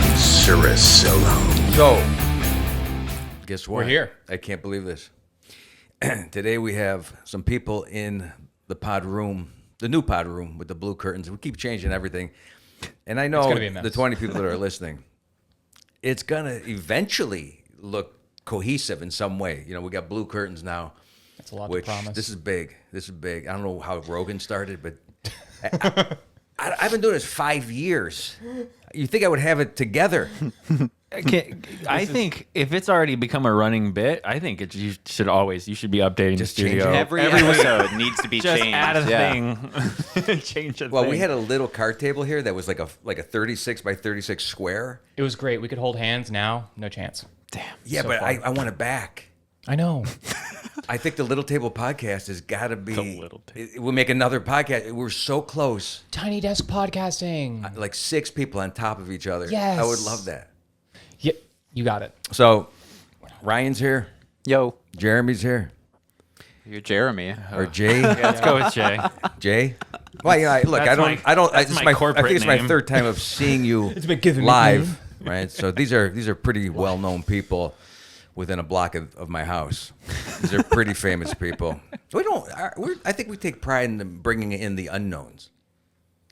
Ciricillo. So, guess what? We're here. I can't believe this. Today we have some people in the pod room, the new pod room with the blue curtains. We keep changing everything. And I know gonna be a mess. the 20 people that are listening, it's going to eventually look cohesive in some way. You know, we got blue curtains now. That's a lot to promise. This is big. This is big. I don't know how Rogan started, but I've been doing this 5 years. You think I would have it together? I think if it's already become a running bit, I think you should be updating the studio. Every episode needs to be Just changed. add a thing. Change a Well, thing. we had a little card table here that was like a 36 by 36 square. It was great. We could hold hands now. No chance. Damn. Yeah, So but far. I want it back. I know. I think the Little Table podcast has got to be. The Little Table. We'll make another podcast. We're so close. Tiny desk podcasting. Like 6 people on top of each other. Yes. I would love that. Yeah, you got it. So, Ryan's here. Yo, Jeremy's here. you're Jeremy. Or Jay. Yeah, let's go with Jay. Jay. Well, yeah. Look, That's this is my I corporate think it's my name. third time of seeing you been given me live, right? So these are pretty well known people within a block of my house. These are pretty famous people. I think we take pride in bringing in the unknowns.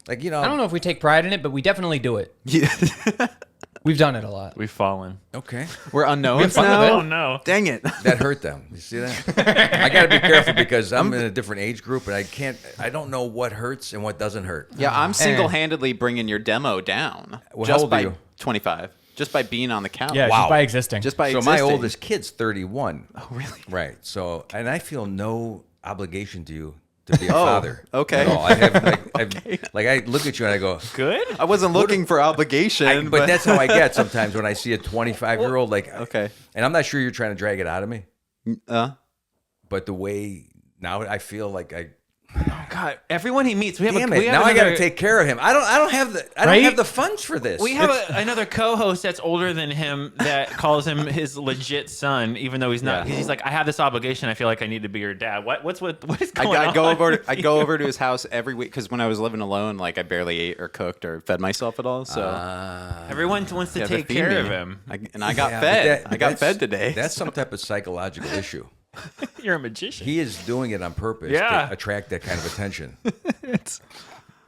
Like, you know. I don't know if we take pride in it, but we definitely do it. Yeah. We've done it a lot. We've fallen. Okay. We're unknowns fun with now. it. Oh no. Dang it. That hurt them. You see that? I got to be careful because I'm in a different age group and I don't know what hurts and what doesn't hurt. Yeah, I'm single-handedly bringing your demo down. Well, how just old by are you? 25. Just by being on the couch. Yeah, Wow. just by existing. Just by So existing. my oldest kid's 31. Oh, really? Right. So, and I feel no obligation to you to be a father. okay. At all. I have I look at you and I go, Good. I wasn't looking for obligation, but that's how I get sometimes when I see a 25-year-old. Like, Okay. And I'm not sure you're trying to drag it out of me, but the way now I feel like God, everyone he meets, we have damn a, it. we have Now I got to another- take care of him. I don't have Right? have the funds for this. We have another co-host that's older than him that calls him his legit son, even though he's not. Yeah. He's like, I have this obligation. I feel like I need to be your dad. What is going I on? go over. I go over to his house every week because when I was living alone, like I barely ate or cooked or fed myself at all. So Everyone wants to yeah, take feed care me. of him. I got Yeah, fed. but I got that's- fed today. That's some type of psychological issue. You're a magician. He is doing it on purpose Yeah. to attract that kind of attention.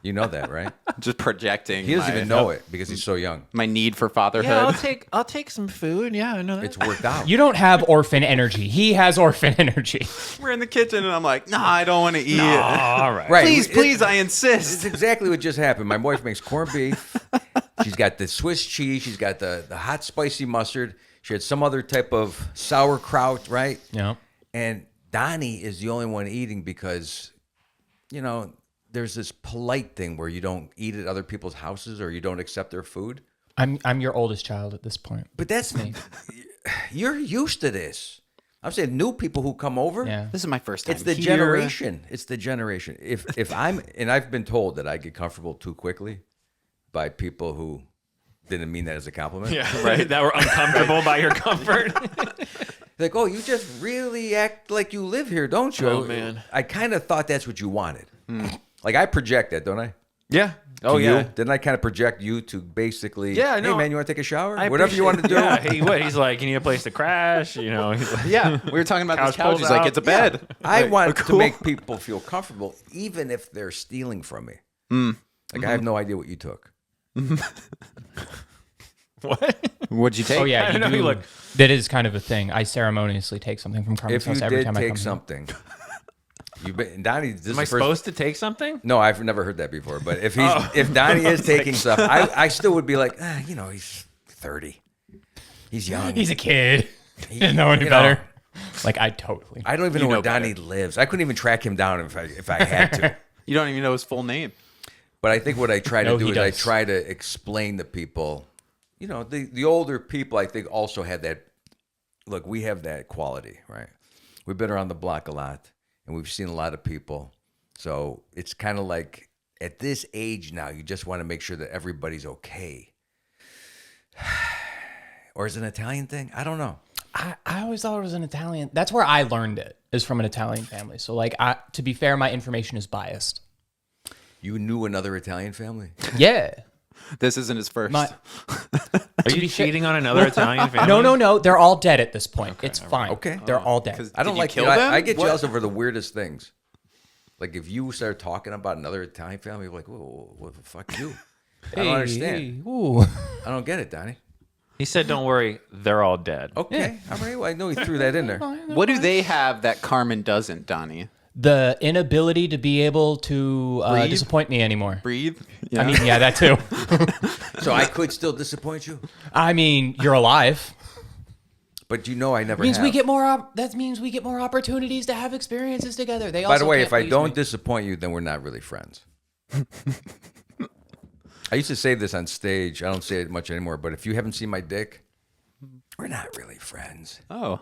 You know that, right? just projecting. He doesn't my, even know it because he's so young. my need for fatherhood. Yeah, I'll take some food. Yeah, I know that. It's worked out. You don't have orphan energy. He has orphan energy. We're in the kitchen and I'm like, nah, I don't want to eat. all right. Right. Please, I It's insist. exactly what just happened. My wife makes corned beef. She's got the Swiss cheese. She's got the hot spicy mustard. She had some other type of sauerkraut, right? Yeah. And Donnie is the only one eating because, you know, there's this polite thing where you don't eat at other people's houses or you don't accept their food. I'm your oldest child at this point. But that's you're used to this. I'm saying new people who come over. Yeah. This is my first time. It's the here. generation. It's the generation. If I'm and I've been told that I get comfortable too quickly by people who didn't mean that as a compliment. Yeah, right. That were uncomfortable by your comfort. Like, oh, you just really act like you live here, don't you? Oh, man. I kind of thought that's what you wanted. Like I project that, don't I? Yeah. Oh To you? yeah. Didn't I kind of project you to basically? Yeah, Hey no. man, you want to take a shower? I Whatever you want to do. Yeah. He's like, you need a place to crash. You know. He's like, Yeah, we were talking about this Couch couch. pulls He's like, out. it's a bed. I Like, want cool. to make people feel comfortable, even if they're stealing from me. Like I have no idea what you took. What? What'd you take? Oh yeah, I you know, do. you look- That is kind of a thing. I ceremoniously take something from Carmen's If you house every did time I come take here. something, Donnie. This is Am I the first. supposed to take something? No, I've never heard that before. But if Donnie is taking stuff, I still would be like, you know, he's 30, he's young. He's a kid. He didn't know any you know, better. Like I totally. I don't even know where Donnie lives. I couldn't even track him down if I had to. You don't even know his full name. But I think what I try to No, do he is I does. try to explain to people, you know, the older people I think also had that. Look, we have that quality, right? We've been around the block a lot, and we've seen a lot of people. So it's kind of like at this age now, you just want to make sure that everybody's okay. Or is it an Italian thing? I don't know. I always thought it was an Italian. That's where I learned it, is from an Italian family. So like, to be fair, my information is biased. You knew another Italian family? Yeah. This isn't his first. My- Are you cheating on another Italian family? No. They're all dead at this point. It's fine. Okay. They're all dead. I don't Did you like kill I them? get What? jealous over the weirdest things. Like if you start talking about another Italian family, you're like, whoa, what the fuck you? I don't understand. Ooh. I don't get it, Donnie. He said, "Don't worry, they're all dead." Okay. All right. Well, I know he threw that in there. What do they have that Carmen doesn't, Donnie? The inability to be able to Breathe? disappoint me anymore. Breathe? I mean, yeah, that too. So I could still disappoint you, I mean, you're alive. but you know I never Means have. we get more. That means we get more opportunities to have experiences together. They By also the way, can't if I please don't me. disappoint you, then we're not really friends. I used to say this on stage. I don't say it much anymore, but if you haven't seen my dick, we're not really friends. Oh.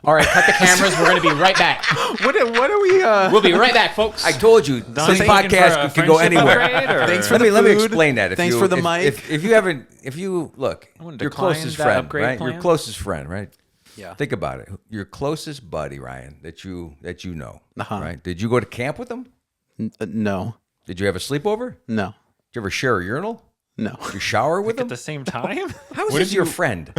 All right, cut the cameras. We're gonna be right back. What are we... We'll be right back, folks. I told you, this Donnie's looking for a podcast could go friendship anywhere. upgrade, or- Thanks for Let the me food. explain that. Thanks for the mic. If you haven't, look, wanna your decline closest that friend, upgrade right? plan. Your closest friend, right? Yeah. Think about it. Your closest buddy, Ryan, that you know, Uh-huh. right? Did you go to camp with him? No. Did you have a sleepover? No. Did you ever share a urinal? No. Did you shower with At him? the same time? How is this your friend?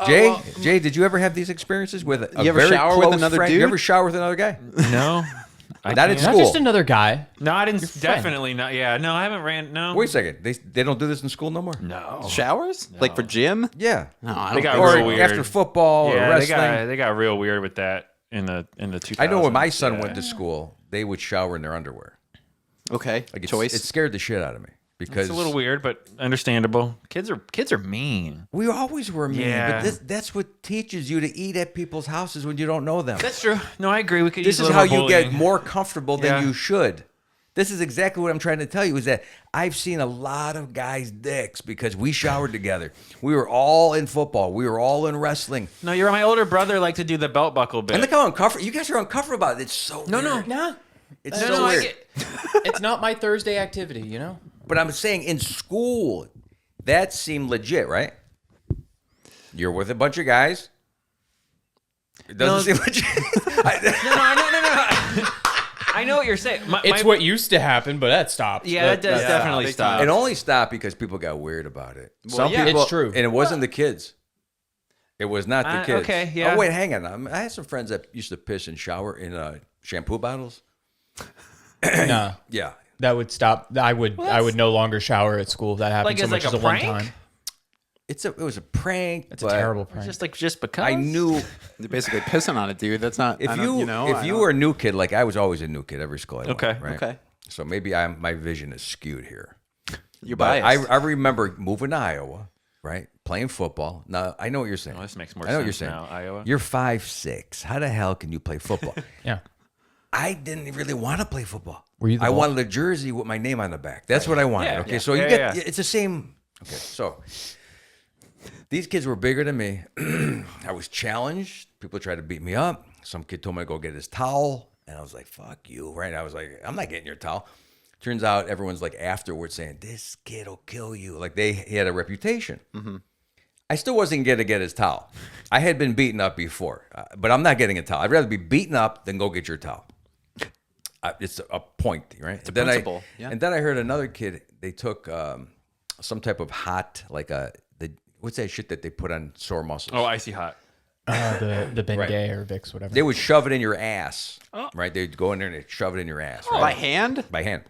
Jay, did you ever have these experiences with a You ever very shower with close another friend? You dude? ever shower with another guy? No. I Not in can't. Not school. just another guy. No, I didn't. friend. Definitely not. Yeah, no, I haven't ran. No. Wait a second. They don't do this in school no more? No. Showers? Like for gym? Yeah. No, I They don't got think Or real weird. after football or Yeah, wrestling. they got real weird with that in the 2000s. I know when my son yeah. went to school, they would shower in their underwear. Okay. Like Choice. It scared the shit out of me because It's a little weird, but understandable. Kids are mean. we always were mean. Yeah. But that's what teaches you to eat at people's houses when you don't know them. That's true. No, I agree. We could. This use is a how little you get bullying. more comfortable than Yeah. you should. This is exactly what I'm trying to tell you is that I've seen a lot of guys' dicks because we showered together. We were all in football. We were all in wrestling. No, you're my older brother. Like to do the belt buckle bit. And look how uncomfortable. You guys are uncomfortable about it. It's so No, no. weird. Nah. It's no, so no, I weird. get. It's not my Thursday activity, you know? But I'm saying in school, that seemed legit, right? You're with a bunch of guys. It doesn't seem legit. No. I know what you're saying. It's what used to happen, but that stopped. Yeah, that does definitely big stop. It only stopped because people got weird about it. Some yeah. people, It's true. and it wasn't the kids. It was not the kids. okay, yeah. Oh wait, hang on. I had some friends that used to piss and shower in shampoo bottles. Nah. Yeah, That would stop. I would no longer shower at school if that happened Like so as much like as a one prank? time. it was a prank. It's a terrible prank. Just because I knew They're basically pissing on it, dude. That's not... if I don't- you I if you don't- were a new kid, like I was always a new kid every school I went, Okay. right? Okay. So maybe my vision is skewed here. You're But biased. I remember moving to Iowa, right? Playing football. Now I know what you're saying. Oh, this makes more I know what sense you're saying. now, Iowa. You're 5'6". How the hell can you play football? Yeah. I didn't really want to play football. Were you the I ball? wanted a jersey with my name on the back. That's what I wanted. Yeah, okay, yeah. so you Yeah, get yeah. it's the same. Okay, so these kids were bigger than me. I was challenged. People tried to beat me up. Some kid told me to go get his towel, and I was like, "Fuck you!" Right? I was like, "I'm not getting your towel." Turns out everyone's like afterwards saying, "This kid will kill you." Like he had a reputation. I still wasn't going to get his towel. I had been beaten up before, but I'm not getting a towel. I'd rather be beaten up than go get your towel. It's a point, right? It's a principle, yeah. And then I heard another kid. They took some type of hot, like what's that shit that they put on sore muscles? Oh, icy hot. The Bengay or Vicks, whatever. They would shove it in your ass, right? They'd go in there and they'd shove it in your ass, right? By hand? By hand.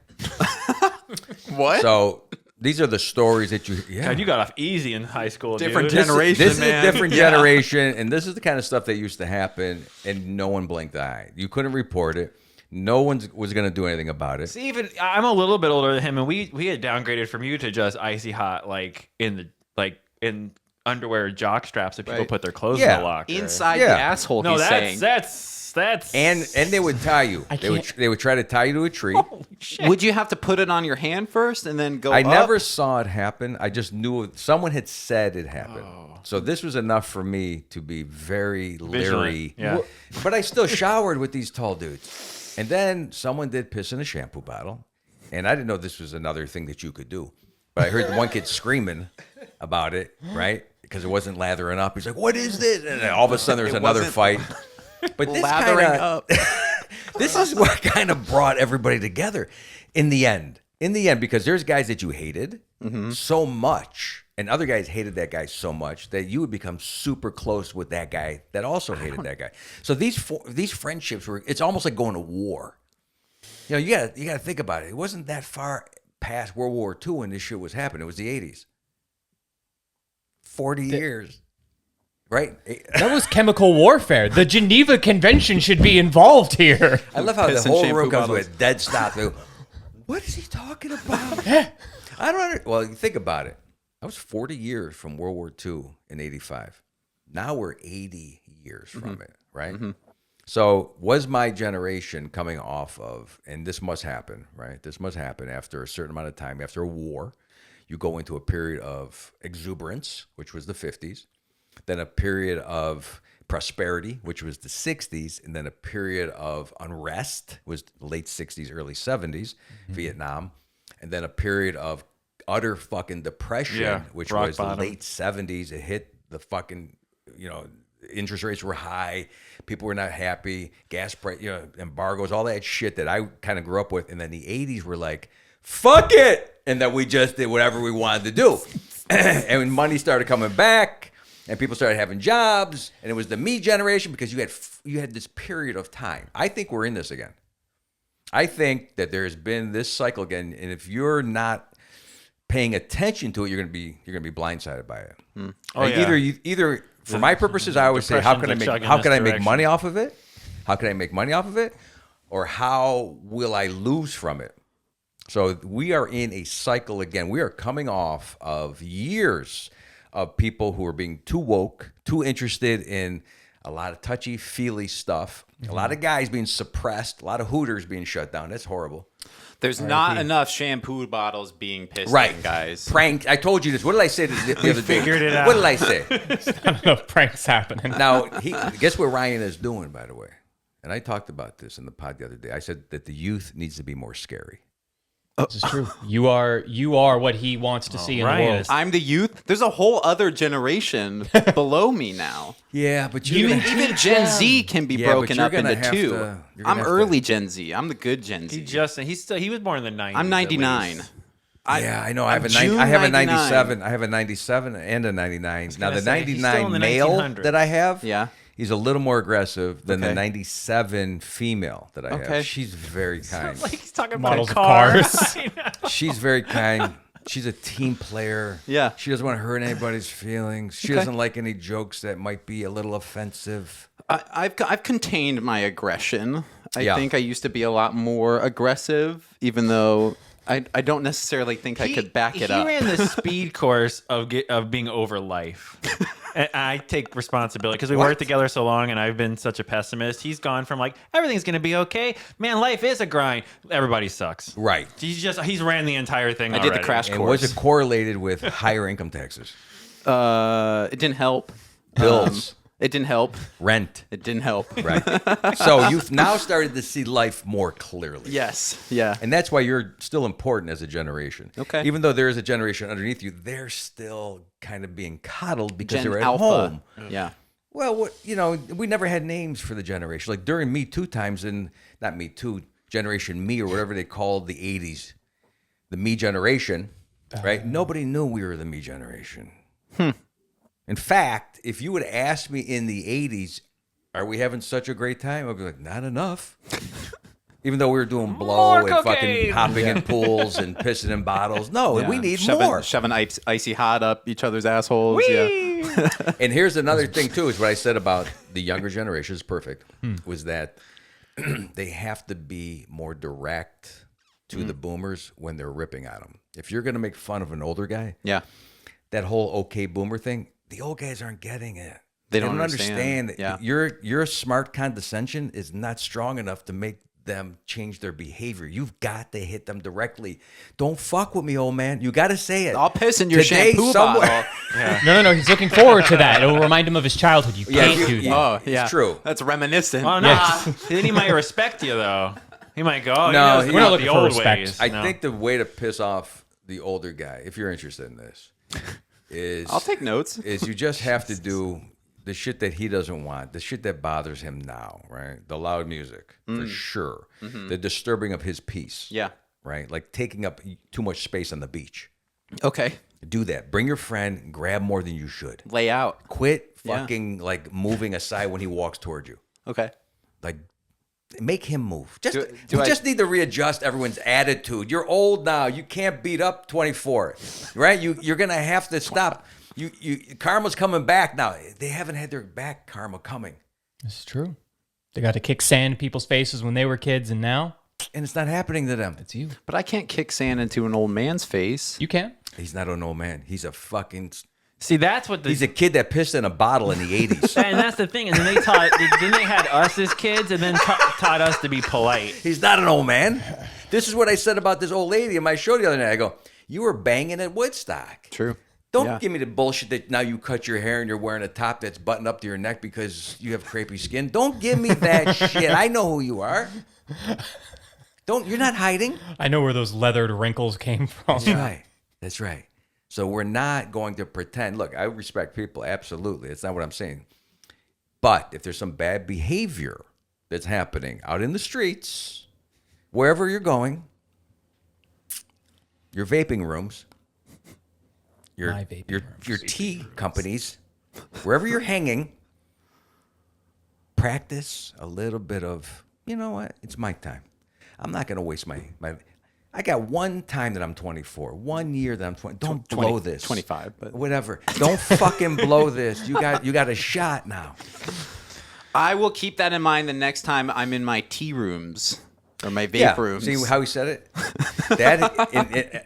What? So these are the stories that you. Yeah. God, you got off easy in high school, Different dude. generation. This is man. a different Yeah. generation, and this is the kind of stuff that used to happen, and no one blinked the eye. You couldn't report it. No one was going to do anything about it. See, even I'm a little bit older than him, and we had downgraded from you to just icy hot, like in underwear jock straps that people Right. put their clothes Yeah. in the locker. Inside Yeah. the asshole, No, he's saying. that's And they would tie you. They would try to tie you to a tree. Would you have to put it on your hand first and then go I up? never saw it happen. I just knew someone had said it happened. So this was enough for me to be very leery. Yeah. But I still showered with these tall dudes. And then someone did piss in a shampoo bottle. And I didn't know this was another thing that you could do. But I heard the one kid screaming about it, right? Because it wasn't lathering up. He's like, "What is this?" And then all of a sudden there was It another wasn't fight. But this Lathering kind of up. This is what kind of brought everybody together in the end. In the end, because there's guys that you hated so much, and other guys hated that guy so much that you would become super close with that guy that also hated that guy. So these friendships it's almost like going to war. You know, you gotta think about it. It wasn't that far past World War II when this shit was happening. It was the 80s. 40 years. Right? That was chemical warfare. The Geneva Convention should be involved here. I love how the Piss and whole shampoo room comes bottles. with a dead stop. They go, what is he talking about? I don't Well, you think about it. I was 40 years from World War II in 85. Now we're 80 years from it, right? So was my generation coming off of, and this must happen, right? This must happen after a certain amount of time, after a war. You go into a period of exuberance, which was the 50s. Then a period of prosperity, which was the 60s, and then a period of unrest, was late 60s, early 70s, Vietnam, and then a period of utter fucking depression, which was the late 70s. It hit the fucking, interest rates were high, people were not happy, gas price, embargoes, all that shit that I kind of grew up with, and then the 80s were like, fuck it, and that we just did whatever we wanted to do, and when money started coming back. And people started having jobs, and it was the me generation because you had this period of time. I think we're in this again. I think that there's been this cycle again, and if you're not paying attention to it, you're gonna be blindsided by it. Oh, Like yeah. either for my purposes, I always say, how can I make money off of it? How can I make money off of it? Or how will I lose from it? So we are in a cycle again. We are coming off of years of people who are being too woke, too interested in a lot of touchy-feely stuff, a lot of guys being suppressed, a lot of Hooters being shut down. That's horrible. There's not enough shampoo bottles being pissed Right. in, guys. Prank. I told you this. What did I say the other day? figured it out. What did I say? I don't know if pranks happening. Now, guess what Ryan is doing, by the way? And I talked about this in the pod the other day. I said that the youth needs to be more scary. This is true. You are what he wants to see in the Ryan world. is- I'm the youth. There's a whole other generation below me now. Yeah, but Even Gen Z can be Yeah, but broken you're up gonna into have two. to- you're gonna I'm have to- early Gen Z. I'm the good Gen Z. He was born in the 90s. I'm at 99. least. Yeah, I know. I have I'm a June 97. I have a 97 and a 99. Now the say, he's still in 99 the male 1900s. that I have, Yeah. he's a little more aggressive than the Okay. 97 female that I Okay. have. She's very kind. Like he's talking Models about of a car. cars. She's very kind. She's a team player. Yeah. She doesn't want to hurt anybody's feelings. She doesn't like any jokes that might be a little offensive. I've contained my aggression. I Yeah. think I used to be a lot more aggressive, even though I don't necessarily think I could back it up. He ran the speed course of being over life. And I take responsibility because we worked together so long, and I've been such a pessimist. He's gone from like everything's gonna be okay. Man, life is a grind. Everybody sucks. Right. He's ran the entire thing. I did the already. crash And course. was it correlated with higher income taxes? It didn't help. Bills, It didn't help. rent. It didn't help. Right. So you've now started to see life more clearly. Yes. Yeah. And that's why you're still important as a generation. Okay. Even though there is a generation underneath you, they're still kind of being coddled because Gen they're at Alpha. home. Yeah. Well, we never had names for the generation. Like during Me Too times, and not Me Too, Generation Me or whatever they called the 80s, the Me generation, right? Nobody knew we were the Me generation. In fact, if you would ask me in the 80s, are we having such a great time? I'd be like, not enough. Even though we were doing blow More and fucking cocaine. hopping in pools and pissing in bottles. No, Yeah. we need shoving, more. Shoving icy hot up each other's assholes. Yeah. And here's another thing too, is what I said about the younger generation is perfect, was that they have to be more direct to the boomers when they're ripping at them. If you're going to make fun of an older guy, Yeah. that whole okay boomer thing, the old guys aren't getting it. They don't understand. that your smart condescension is not strong enough to make them change their behavior. You've got to hit them directly. Don't fuck with me, old man. You got to say it. I'll piss in your Today, shampoo somewhere- bottle. No. He's looking forward to that. It'll remind him of his childhood. You Yeah, can't do that. Oh, yeah. It's true. That's reminiscent. Oh no! Yes. Then he might respect you though. He might go. Oh, No, he knows we're not about looking the for old respect. ways. I No. think the way to piss off the older guy, if you're interested in this, is I'll take notes. is you just have to do the shit that he doesn't want, the shit that bothers him now, right? The loud music, for sure. The disturbing of his peace. Yeah. Right? Like taking up too much space on the beach. Okay. Do that. Bring your friend, grab more than you should. Lay out. Quit fucking like moving aside when he walks toward you. Okay. Like make him move. Just Do we I- just need to readjust everyone's attitude. You're old now. You can't beat up 24. Right? You're gonna have to stop. You Karma's coming back now. They haven't had their back karma coming. This is true. They got to kick sand in people's faces when they were kids, and now And it's not happening to them. it's you. But I can't kick sand into an old man's face. You can. He's not an old man. He's a fucking See, that's what the he's a kid that pissed in a bottle in the 80s. and that's the thing. And then then they had us as kids, and then taught us to be polite. He's not an old man. This is what I said about this old lady in my show the other night. I go, you were banging at Woodstock. True. Don't Yeah. give me the bullshit that now you cut your hair and you're wearing a top that's buttoned up to your neck because you have crepey skin. Don't give me that shit. I know who you are. You're not hiding. I know where those leathered wrinkles came from. That's right. That's right. So we're not going to pretend. Look, I respect people. Absolutely. It's not what I'm saying. But if there's some bad behavior that's happening out in the streets, wherever you're going, your vaping rooms, My vaping rooms. your tea companies, wherever you're hanging, practice a little bit of, you know what? It's my time. I'm not going to waste my. I got one time that I'm 24, 1 year that I'm 20. Don't blow this. 25, but Whatever. Don't fucking blow this. You got a shot now. I will keep that in mind the next time I'm in my tea rooms or my vape rooms. See how he said it? That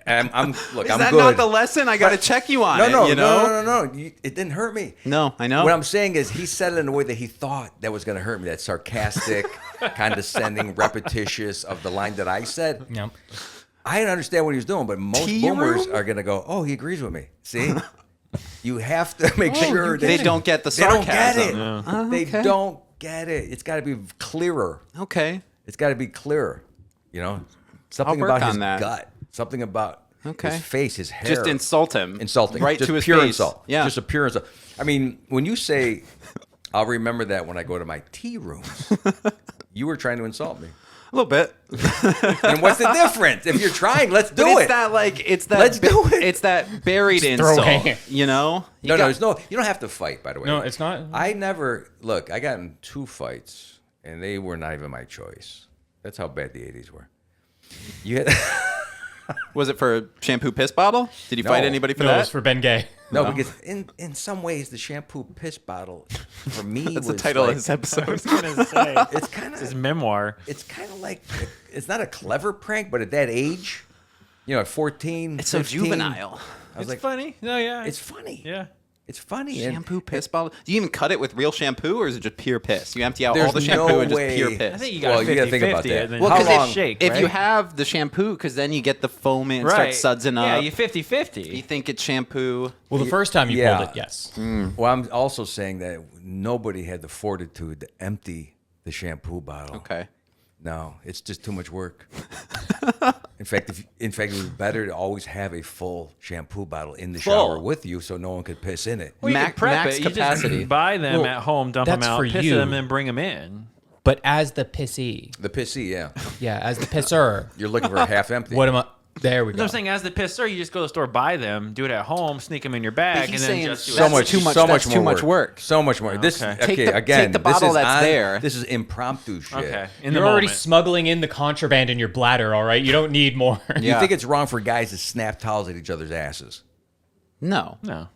I'm look. Is I'm that good. not the lesson? I got to check you on it. You know? No. It didn't hurt me. No, I know. What I'm saying is he said it in a way that he thought that was going to hurt me. That sarcastic, condescending, repetitious of the line that I said. Yep. I didn't understand what he was doing, but most Tea boomers room? are going to go, oh, he agrees with me. See? You have to make sure They don't get the They don't get it. sarcasm. They okay. don't get it. It's got to be clearer. Okay. It's got to be clearer. You know? Something work about his on that. gut. Something about Okay. his face, his hair. Just insult him. Insulting. Right Just to his pure face. insult. Yeah. Just a pure insult. I mean, when you say, I'll remember that when I go to my tea rooms, you were trying to insult me. A little bit. And what's the difference? If you're trying, let's do But it. it's that like it's that Let's do it. It's that buried throw insult. hands. You know? No, there's no. You don't have to fight. By the way, No, it's not. I never look. I got in 2 fights, and they were not even my choice. That's how bad the '80s were. You had, Was it for a shampoo piss bottle? Did you No. fight anybody for No, that? it's for Ben Gay. no, because in some ways the shampoo piss bottle for me That's was the title like, of this episode. It's kind His of memoir. it's kind of like it's not a clever prank, but at that age, you know, at 14, It's so 15, juvenile. I was It's like, funny. No, yeah. it's funny. yeah. It's funny. and Shampoo piss bottle. Do you even cut it with real shampoo, or is it just pure piss? You empty out There's all the shampoo no and just way- pure piss. I think you Well, got you gotta 50-50. think about that. and then Well, how 'cause long? long? Shake, if you right? have the shampoo, because then you get the foam and it right. starts sudsing up. Yeah, you You 50-50. think it's shampoo? Well, the first time you Yeah. pulled it, yes. Well, I'm also saying that nobody had the fortitude to empty the shampoo bottle. Okay. No, it's just too much work. In fact, it was better to always have a full shampoo bottle in the shower with you, so no one could piss in it. Well, you Max- can prep max it. You capacity. just buy them Well, at home, dump them that's out, for piss you. them, and bring them in. But as the pissee, The pissy, yeah. yeah, as the pisser, You're looking for a half empty. what am I? There we No, go. I'm saying as the pisser, you just go to the store, buy them, do it at home, sneak them in your bag, he's and then saying just do so it. much- too much- that's too much work. So much more. This Okay. Take the- again. take the this bottle is that's there. This is impromptu shit. Okay. In the You're already moment. smuggling in the contraband in your bladder, all right? You don't need more. You Yeah. think it's wrong for guys to snap towels at each other's asses? No. No.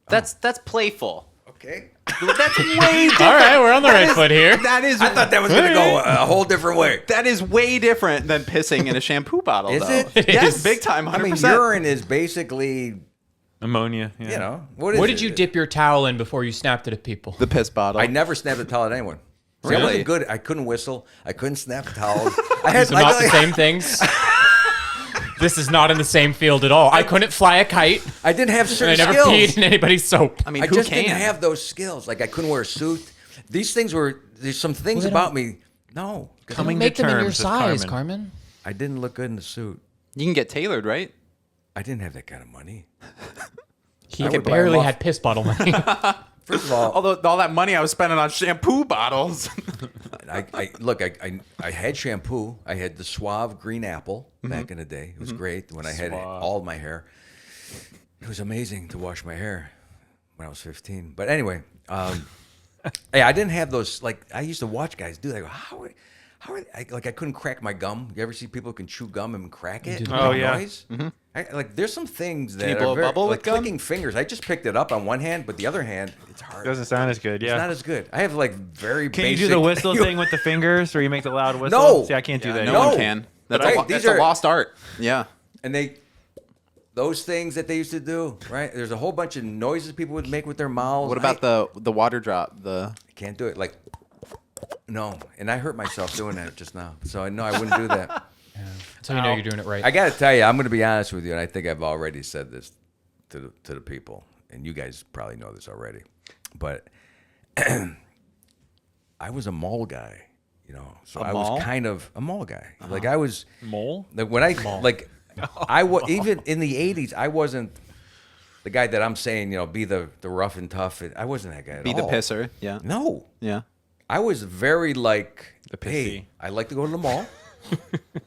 That's playful. Okay. That's way different. All right, we're on the right foot here. That is. I thought that was going to go a whole different way. That is way different than pissing in a shampoo bottle. Is though. it? It Yes, is. big time. 100%. I mean, urine is basically, Ammonia. Yeah. you know, what is What it? did you dip your towel in before you snapped it at people? the piss bottle. I never snapped a towel at anyone. See, I Really? wasn't good. I couldn't whistle. I couldn't snap towels. I had These are not the same things. This is not in the same field at all. I couldn't fly a kite, I didn't have and I certain never skills. peed in anybody's soap. I mean, I who just can? didn't have those skills. Like I couldn't wear a suit. These things were. There's some things Well, they about me. No, 'cause Coming Make to them in your terms with size, Carmen. Carmen. I didn't look good in the suit. You can get tailored, right? I didn't have that kind of money. He I would buy barely them off- had piss bottle money. First of all, Although all that money I was spending on shampoo bottles. I had shampoo. I had the Suave Green Apple back in the day. It was great when I had all my hair. It was amazing to wash my hair when I was 15. But anyway, yeah, I didn't have those. Like I used to watch guys do that. How are they, I couldn't crack my gum. You ever see people who can chew gum and crack it? Oh, Make yeah. noise? There's some things that you blow are a very, bubble like with gum? clicking fingers. I just picked it up on one hand, but the other hand, it's hard. Doesn't sound as good. Yeah. It's not as good. I have like very Can basic. you do the whistle thing with the fingers, where you make the loud whistle? No. See, I can't do that. No No. one can. That's, But a, I- these that's a are- lost art. Yeah. And those things that they used to do, right? There's a whole bunch of noises people would make with their mouths. What about the water drop? The I can't do it. Like, no. And I hurt myself doing that just now. So I know I wouldn't do that. So you know you're doing it right. I got to tell you, I'm going to be honest with you, and I think I've already said this to the people, and you guys probably know this already. But I was a mall guy, you know. So I mall? was kind of a mall guy. Like I was Mole? like when I was even in the 80s, I wasn't the guy that I'm saying, you know, be the rough and tough. I wasn't that guy at be all. the pisser. Yeah. No. Yeah. I was very like The pissy. hey, I like to go to the mall.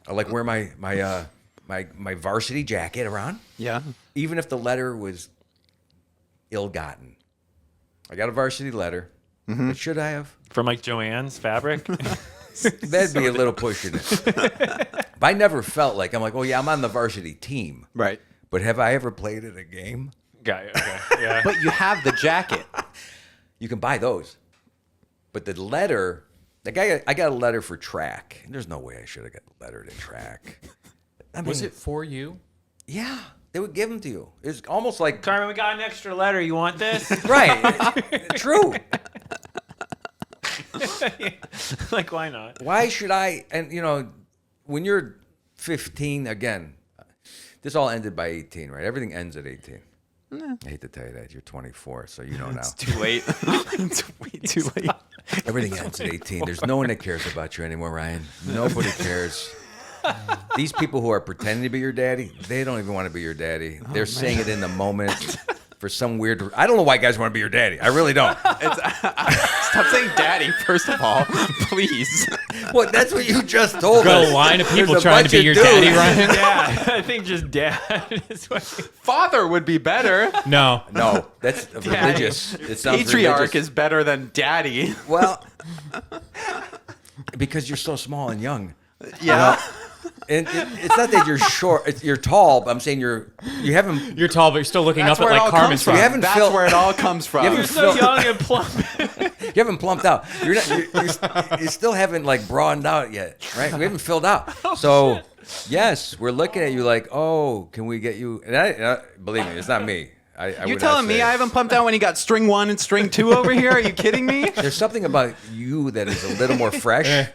I like wear my varsity jacket around, Yeah. even if the letter was ill-gotten. I got a varsity letter. But should I have? From like Joanne's fabric? That'd be a little pushing it. But I never felt like I'm like, oh yeah, I'm on the varsity team. Right. But have I ever played in a game? Guy. Okay. Yeah. But you have the jacket. You can buy those. But the letter, I got a letter for track. There's no way I should have got a letter to track. I mean, Was it for you? Yeah, they would give them to you. It's almost like Carmen, we got an extra letter. You want this? right. True. Like, why not? Why should I? And you know, when you're 15, again, this all ended by 18, right? Everything ends at 18. I hate to tell you that you're 24, so you know now. It's too late. It's way too late. Everything ends at 18. There's no one that cares about you anymore, Ryan. Nobody cares. These people who are pretending to be your daddy, they don't even want to be your daddy. They're saying it in the moment for some weird. I don't know why guys want to be your daddy. I really don't. Stop saying daddy, first of all. Please. Well, that's what you just told Got us. a line of people There's a trying to bunch be of your dudes. daddy, Ryan. Yeah, I think just dad is what. Father would be better. No. No, that's religious. It sounds Patriarch religious. is better than daddy. Well, because you're so small and young. Yeah. And it's not that you're short. You're tall, but I'm saying you haven't. You're tall, but you're still looking That's up at where it like all Carmen comes from. You haven't That's filled- where it all comes from. You haven't So Phil- young and plump. You haven't plumped out. You're not. You still haven't like broadened out yet, right? We haven't filled out. So yes, we're looking at you like, oh, can we get you? And I believe me, it's not me. I You're would not telling me say- I haven't pumped out when he got string 1 and string 2 over here? Are you kidding me? There's something about you that is a little more fresh.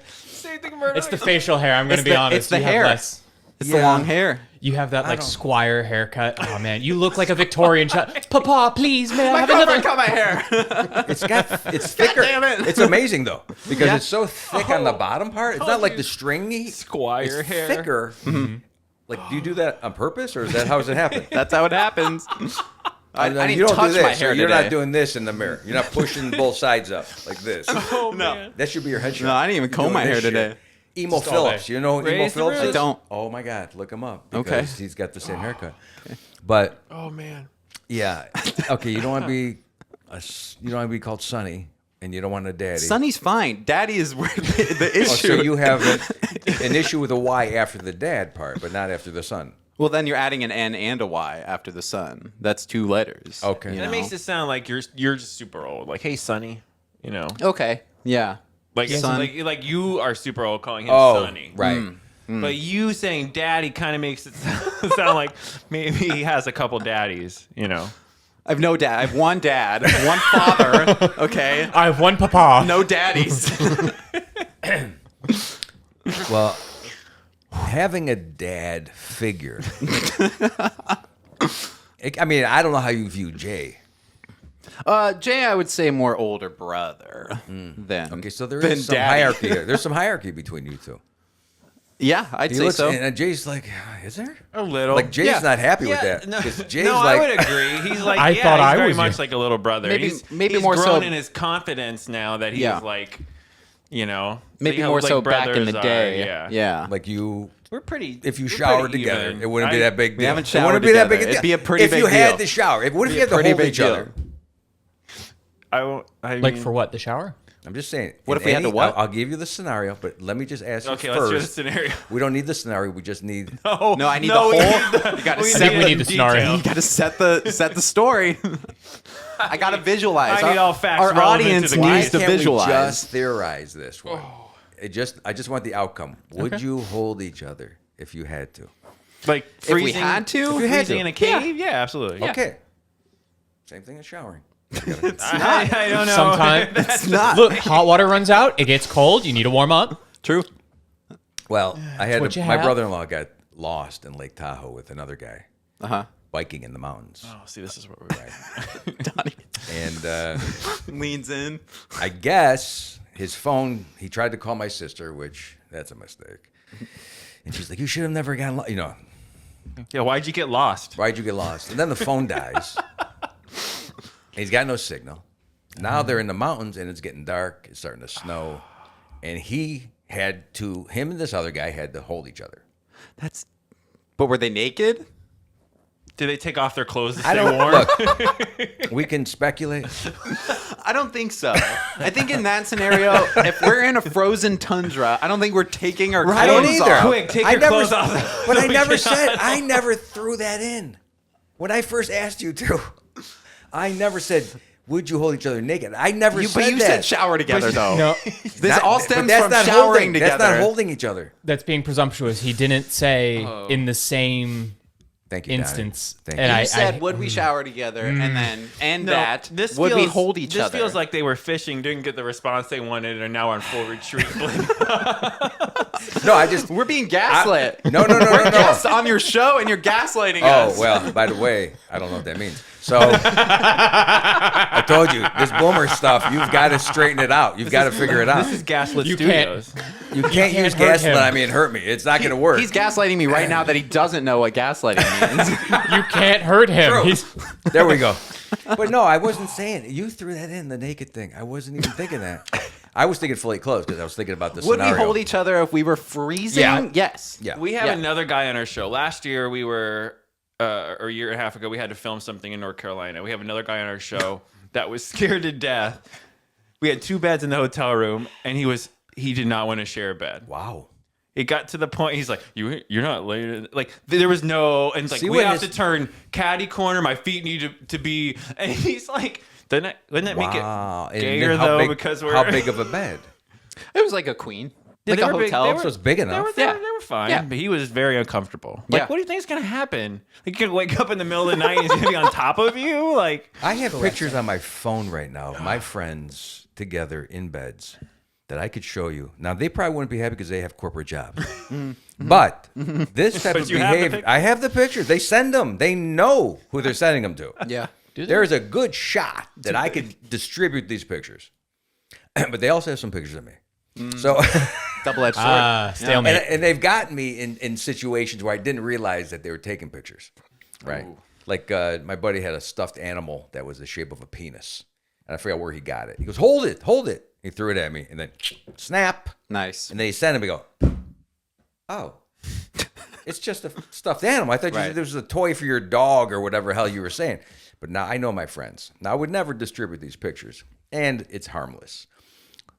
It's the facial hair. I'm going to be honest. It's the You have hair. less. It's the Yeah. long hair. You have that like squire haircut. Oh man, you look like a Victorian child. Papa, please, may I have another? Cut my hair. It's thicker. damn it. It's amazing though because Yeah. it's so thick on the bottom part. It's not like the stringy Squire it's hair. thicker. Like, do you do that on purpose, or is that how it happens? That's how it happens. I didn't you don't touch do this. my hair or you're today. not doing this in the mirror. You're not pushing both sides up like this. Oh, No. man. That should be your headshot. No, I didn't even You're comb doing my this hair shit. today. Emo Just all Phillips. day. You know who Emo Raise the Phillips roof. is? I don't. Oh my God, look him up. Okay. Because he's got the same haircut. But Oh man. yeah, okay. You don't want to be you don't want to be called Sonny, and you don't want a daddy. Sonny's fine. Daddy is where the issue. Oh, so you have an issue with a Y after the dad part, but not after the son. Well, then you're adding an N and a Y after the son. That's 2 letters. Okay. you That That know? makes it sound like you're just super old. Like, hey, Sonny. You know. Okay. Yeah. Like, Son. like you are super old calling him Oh, Sonny. right. But you saying daddy kind of makes it sound like maybe he has a couple daddies, you know. I have no dad. I have one dad, one father. Okay. I have one papa. No daddies. Well, having a dad figure. I mean, I don't know how you view Jay. Jay, I would say more older brother than Okay, so there than is some daddy. hierarchy here. There's some hierarchy between you two. Yeah, I'd He say looks, so. and Jay's like, is there? A little. Like Jay's Yeah. not happy with Yeah, that. No, 'Cause Jay's no, like, I would agree. He's like, I yeah, thought he's I very was much you. like a little brother. Maybe He's more grown so- in his confidence now that he's Yeah. like, you know, Maybe how, more like, so back in the brothers are. day. Yeah. Yeah. like you. We're pretty. If you we're showered pretty together, even. it wouldn't be that big deal. We haven't It showered wouldn't be that big a together. deal. It'd be a pretty if big you had deal. the shower. What if you Be a had to pretty hold big each deal. other? I Like mean, for what? The shower? I'm just saying. What in if we had to what? I'll give you the scenario, but let me just ask you Okay, first. let's hear the scenario. We don't need the scenario. We just need. No, I need we the whole. need the- You gotta we set. we need the scenario. detail. You gotta set the story. I gotta visualize. I need all facts Our relevant to audience the needs case. to Can't we visualize. just theorize this one? I just want the outcome. Would you hold each other if you had to? Like If we freezing, had to? If you had freezing to. in a cave. Yeah, absolutely. Okay. Same thing as showering. I don't know. Sometimes It's not. look, hot water runs out. It gets cold. You need to warm up. True. Well, what you my have. brother-in-law got lost in Lake Tahoe with another guy Uh huh. biking in the mountains, Oh, see, this is what we're right. Donnie and leans in. I guess his phone. He tried to call my sister, which that's a mistake. And she's like, "You should have never gotten lost." You know, Yeah, why'd you get lost? why'd you get lost? And then the phone dies. He's got no signal. Now they're in the mountains and it's getting dark. It's starting to snow, and him and this other guy had to hold each other. That's. But were they naked? Did they take off their clothes to I stay don't warm? look. We can speculate. I don't think so. I think in that scenario, if we're in a frozen tundra, I don't think we're taking our clothes I don't either. off. Quick, take I your never, clothes off. But I never threw that in. When I first asked you to, I never said, would you hold each other naked? I never You, said but you that. said shower together, though. No, This all stems But from that's not showering holding. together. That's not holding each other. that's being presumptuous. He didn't say in the same Thank you, Donnie. instance. Thank and you. You said, would we shower together? And then, No, that, this would feels, we hold each this other? feels like they were fishing, didn't get the response they wanted, and are now on full retreat. No, I just. We're being gaslit. No. Guests on your show and you're gaslighting us. Oh, well, by the way, I don't know what that means. So, I told you, this boomer stuff, you've got to straighten it out. You've got to figure it out. This is Gaslit You can't- Studios. You can't use hurt gaslight him. on me and hurt me. It's not going to work. He's gaslighting me right now that he doesn't know what gaslighting means. You can't hurt him. True. He's, There we go. But no, I wasn't saying you threw that in the naked thing. I wasn't even thinking that. I was thinking fully clothed because I was thinking about the Would scenario. we hold each other if we were freezing? Yeah. Yes. Yeah. We have Yeah. another guy on our show. Last year, we were, or a year and a half ago, we had to film something in North Carolina. We have another guy on our show that was scared to death. We had 2 beds in the hotel room, and he did not want to share a bed. Wow. It got to the point he's like, you're not laying. Like there was no, and it's like See, we when have his- to turn caddy corner. My feet need to be, and he's like, wouldn't that make Wow. it And gayer then how though? big- Because we're how big of a bed? It was like a queen. Yeah, Like they a were big- hotel. they were- So it's big They enough. were, Yeah. they were fine, Yeah. but he was very uncomfortable. Like, Yeah. what do you think is gonna happen? Like, you could wake up in the middle of the night and he's gonna be on top of you. Like, I have pictures on my phone right now of my friends together in beds that I could show you. Now, they probably wouldn't be happy because they have corporate jobs. But this type But of you have the behavior, pic- I have the pictures. They send them. They know who they're sending them to. Yeah. There's a good shot that I could distribute these pictures. But they also have some pictures of me. So, Double-edged sword. stalemate. and they've gotten me in situations where I didn't realize that they were taking pictures. Right. Like my buddy had a stuffed animal that was the shape of a penis. And I forgot where he got it. He goes, hold it. He threw it at me and then snap. Nice. And then he sent him and go, oh, it's just a stuffed animal. I thought you Right. said this was a toy for your dog or whatever hell you were saying. But now I know my friends. Now I would never distribute these pictures. And it's harmless.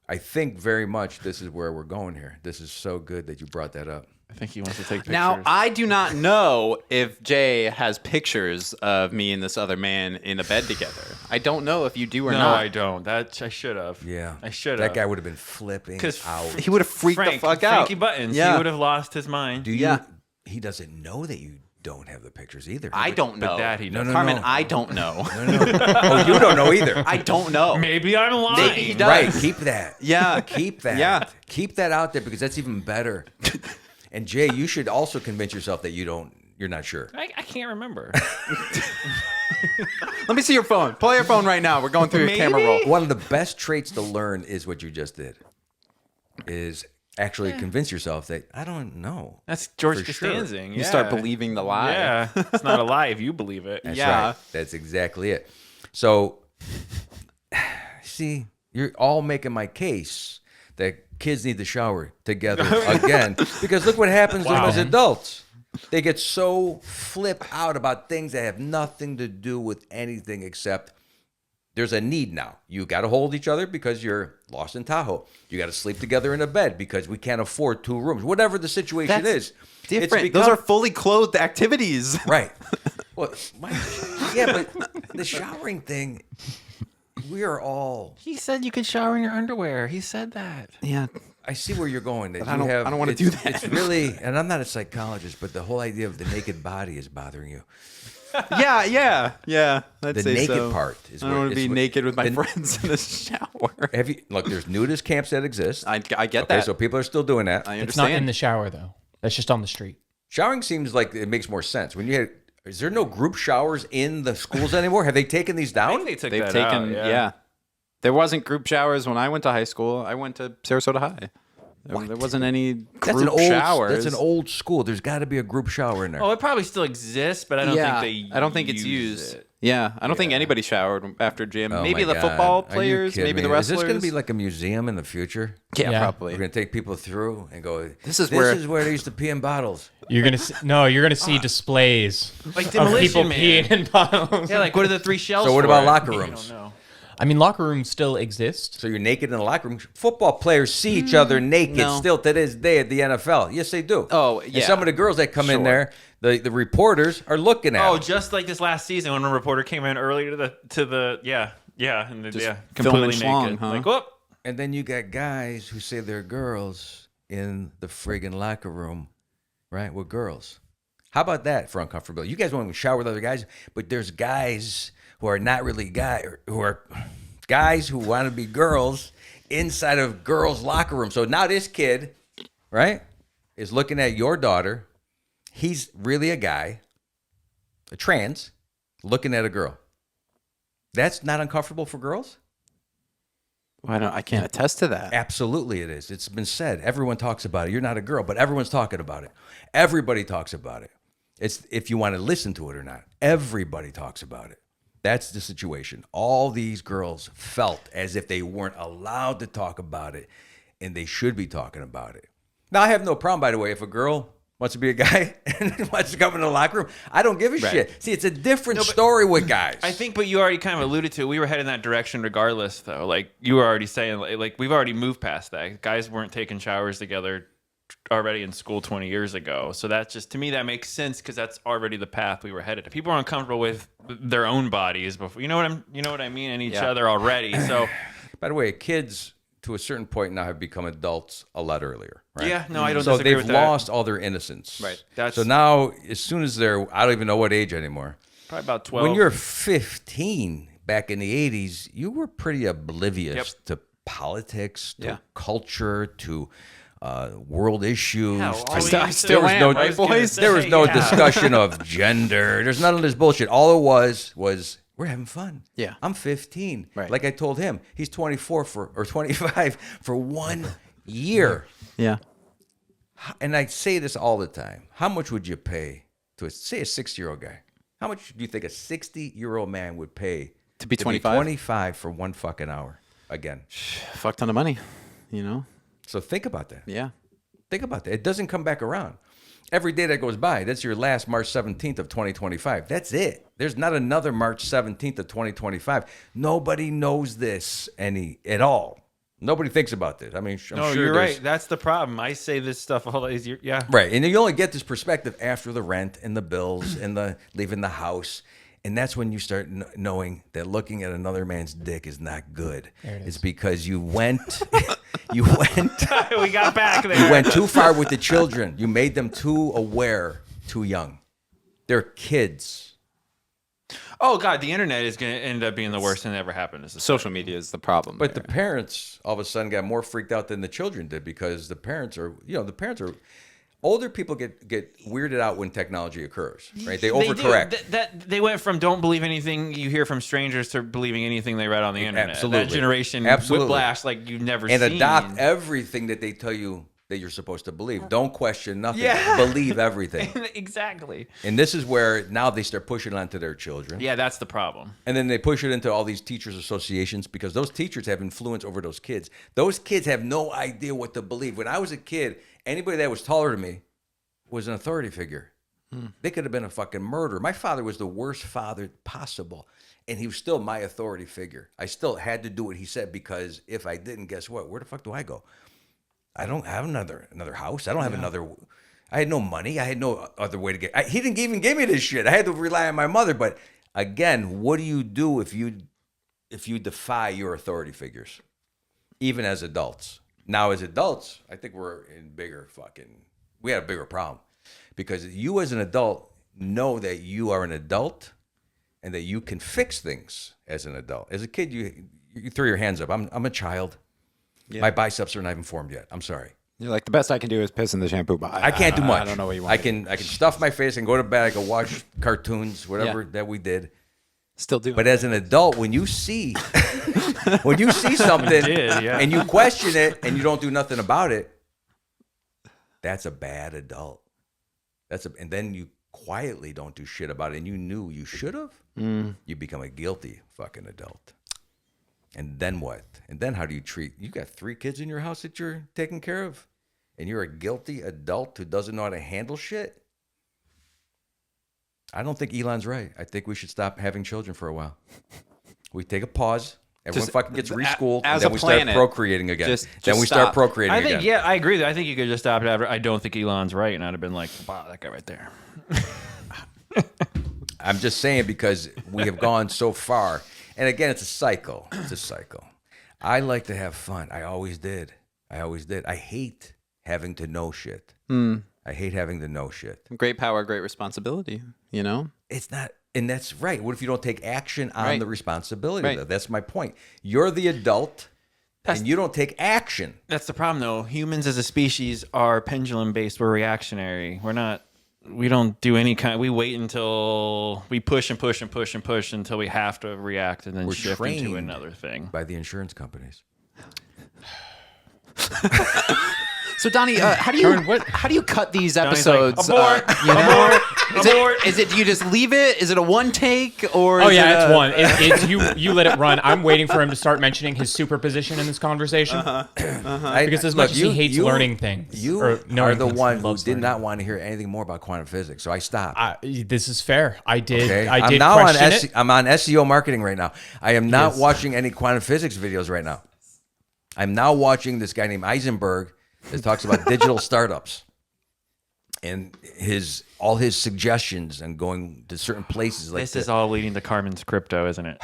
I think very much this is where we're going here. This is so good that you brought that up. I think he wants to take pictures. Now, I do not know if Jay has pictures of me and this other man in a bed together. I don't know if you do or no, not. I don't. That I should have. Yeah. I should have. That guy would have been flipping 'Cause out. He would have freaked the fuck out. Frankie Buttons. Yeah. He would have lost his mind. Do you? Yeah. He doesn't know that you don't have the pictures either. I don't know. But that he does. Carmen, I don't know. Oh, you don't know either. I don't know. Maybe I'm lying. Maybe he does. Right. Keep that. Yeah. Keep that. Yeah. Keep that out there because that's even better. And Jay, you should also convince yourself that you're not sure. I can't remember. Let me see your phone. Pull your phone right now. We're going through your camera roll. One of the best traits to learn is what you just did. Is actually convince yourself that I don't know. That's George For sure. Costanza. You start believing the lie. Yeah, it's not a lie if you believe it. That's Yeah. right. That's exactly it. So, see, you're all making my case that kids need to shower together again. Because look what happens to them as adults. They get so flipped out about things that have nothing to do with anything except there's a need now. You got to hold each other because you're lost in Tahoe. You got to sleep together in a bed because we can't afford 2 rooms. Whatever the situation is. Different. It's Those are fully clothed activities. right. Well, yeah, but the showering thing, we are all. He said you could shower in your underwear. He said that. Yeah. I see where you're going. That I don't wanna do that. It's really, and I'm not a psychologist, but the whole idea of the naked body is bothering you. Yeah. I'd The say naked so. part is. I don't want to be naked with my the- friends in the shower. Have you look? There's nudist camps that exist. I get Okay, that. so people are still doing that. I It's not in understand. the shower though. That's just on the street. Showering seems like it makes more sense. When you had, is there no group showers in the schools anymore? Have they taken these I down? think they took They've that taken, out. yeah. There wasn't group showers when I went to high school. I went to Sarasota High. There wasn't any group That's an old. showers. That's an old school. There's got to be a group shower in there. Oh, it probably still exists, but I don't think they. I don't think it's use used. it. Yeah, I don't think anybody showered after gym. Oh maybe my the God. football Are you players, kidding maybe the me? wrestlers. Is this going to be like a museum in the future? yeah, Yeah. probably. We're going to take people through and go. This is where- they used to pee in bottles. You're gonna see, you're gonna see displays Like of Demolition people Man. peeing in bottles. Yeah, like what are the 3 shells? So what for about it? locker I rooms? don't know. I mean, locker rooms still exist. So you're naked in the locker room. Football players see each other naked no. still to this day at the NFL. Yes, they do. Oh, And yeah. some of the girls that come in Sure. there, the reporters are looking at Oh, them. just like this last season when a reporter came in early to the and the, Just completely filming schlong, naked. huh? Like, whoop. And then you got guys who say they're girls in the friggin' locker room, right, with girls. How about that for uncomfortability? You guys won't even shower with other guys, but there's guys who are not really guys, who are guys who want to be girls inside of girls' locker room. So now this kid, right, is looking at your daughter. He's really a guy, a trans, looking at a girl. That's not uncomfortable for girls? I can't attest to that. Absolutely it is. It's been said. Everyone talks about it. You're not a girl, but everyone's talking about it. Everybody talks about it. It's if you want to listen to it or not. Everybody talks about it. That's the situation. All these girls felt as if they weren't allowed to talk about it, and they should be talking about it. Now, I have no problem, by the way, if a girl wants to be a guy and wants to come in the locker room. I don't give a shit. See, it's a different story with guys. I think, but you already kind of alluded to it. We were heading that direction regardless, though. Like, you were already saying, like we've already moved past that. Guys weren't taking showers together already in school 20 years ago. So that just, to me, that makes sense because that's already the path we were headed to. People are uncomfortable with their own bodies before. You know what I mean? And each other already. So, by the way, kids to a certain point now have become adults a lot earlier, right? yeah, no, I don't So disagree they've with that. lost all their innocence. Right. So now, as soon as they're, I don't even know what age anymore. Probably about 12. When you're 15, back in the 80s, you were pretty oblivious to politics, to culture, to world issues. Hell, all to- we I used to- still was am, no- right, boys? There was no Yeah. discussion of gender. There's none of this bullshit. All it was we're having fun. Yeah. I'm 15. Right. Like I told him, he's 24 or 25 for 1 year. Yeah. And I say this all the time. How much would you pay to say a 60-year-old guy? How much do you think a 60-year-old man would pay To be 25? 25 for 1 fucking hour again? Fuck ton of money, you know? So think about that. Yeah. Think about that. It doesn't come back around. Every day that goes by, that's your last March 17th of 2025. That's it. There's not another March 17th of 2025. Nobody knows this at all. Nobody thinks about this. I mean, I'm No, sure you're there's- right. That's the problem. I say this stuff all these years. Yeah. Right. And you only get this perspective after the rent and the bills and the leaving the house. And that's when you start knowing that looking at another man's dick is not good. It's because you went you We got back there. went too far with the children. You made them too aware, too young. They're kids. Oh, God, the internet is going to end up being the worst thing that ever happened. This is Social media is the problem. But the there. parents all of a sudden got more freaked out than the children did because the parents are older people get weirded out when technology occurs, right? They overcorrect. They went from don't believe anything you hear from strangers to believing anything they read on the internet. Absolutely. That generation Absolutely. whiplash like you've never And seen. adopt everything that they tell you that you're supposed to believe. Don't question nothing. Yeah. Believe everything. Exactly. And this is where now they start pushing it onto their children. Yeah, that's the problem. And then they push it into all these teachers' associations because those teachers have influence over those kids. Those kids have no idea what to believe. When I was a kid, anybody that was taller than me was an authority figure. They could have been a fucking murderer. My father was the worst father possible, and he was still my authority figure. I still had to do what he said because if I didn't, guess what? Where the fuck do I go? I don't have another house. I don't have another. I had no money. I had no other way to get. He didn't even give me this shit. I had to rely on my mother. But again, what do you do if you defy your authority figures, even as adults? Now, as adults, I think we're in we had a bigger problem because you as an adult know that you are an adult and that you can fix things as an adult. As a kid, you throw your hands up. I'm a child. Yeah. My biceps are not even formed yet. I'm sorry. You're like, the best I can do is piss in the shampoo bottle. I can't do much. I don't know what you want. I can stuff my face and go to bed. I can watch cartoons, whatever that we did. Still do. But as an adult, when you see something and you question it and you don't do nothing about it, that's a bad adult. And then you quietly don't do shit about it, and you knew you should have. You become a guilty fucking adult. And then what? And then how do you treat? You got 3 kids in your house that you're taking care of, and you're a guilty adult who doesn't know how to handle shit. I don't think Elon's right. I think we should stop having children for a while. We take a pause. Everyone fucking gets reschooled, and then we start procreating again. Then we start procreating again. I think, yeah, I agree. I think you could just stop it after. I don't think Elon's right, and I'd have been like, wow, that guy right there. I'm just saying because we have gone so far. And again, it's a cycle. It's a cycle. I like to have fun. I always did. I hate having to know shit. I hate having to know shit. Great power, great responsibility, you know? It's not, and that's right. What if you don't take action on Right. the responsibility? Right. That's my point. You're the adult, and you don't take action. That's the problem, though. Humans as a species are pendulum-based. We're reactionary. We don't do any kind. We wait until we push and push and push and push until we have to react and then We're shift into trained another thing. by the insurance companies. So Donnie, how do you cut these Donnie's like, episodes? abort, You know? abort. Is it you just leave it? Is it a one take or? Oh is yeah, it it's one. It's you let it run. I'm waiting for him to start mentioning his superposition in this conversation because as much as he hates learning things, you or are knowing the things, one he who loves did learning. not want to hear anything more about quantum physics, so I stopped. This is fair. I did. Okay? I did I'm now question it. I'm on SEO marketing right now. I am not watching any quantum physics videos right now. I'm now watching this guy named Eisenberg that talks about digital startups and all his suggestions and going to certain places like This is all leading to Carmen's crypto, isn't it?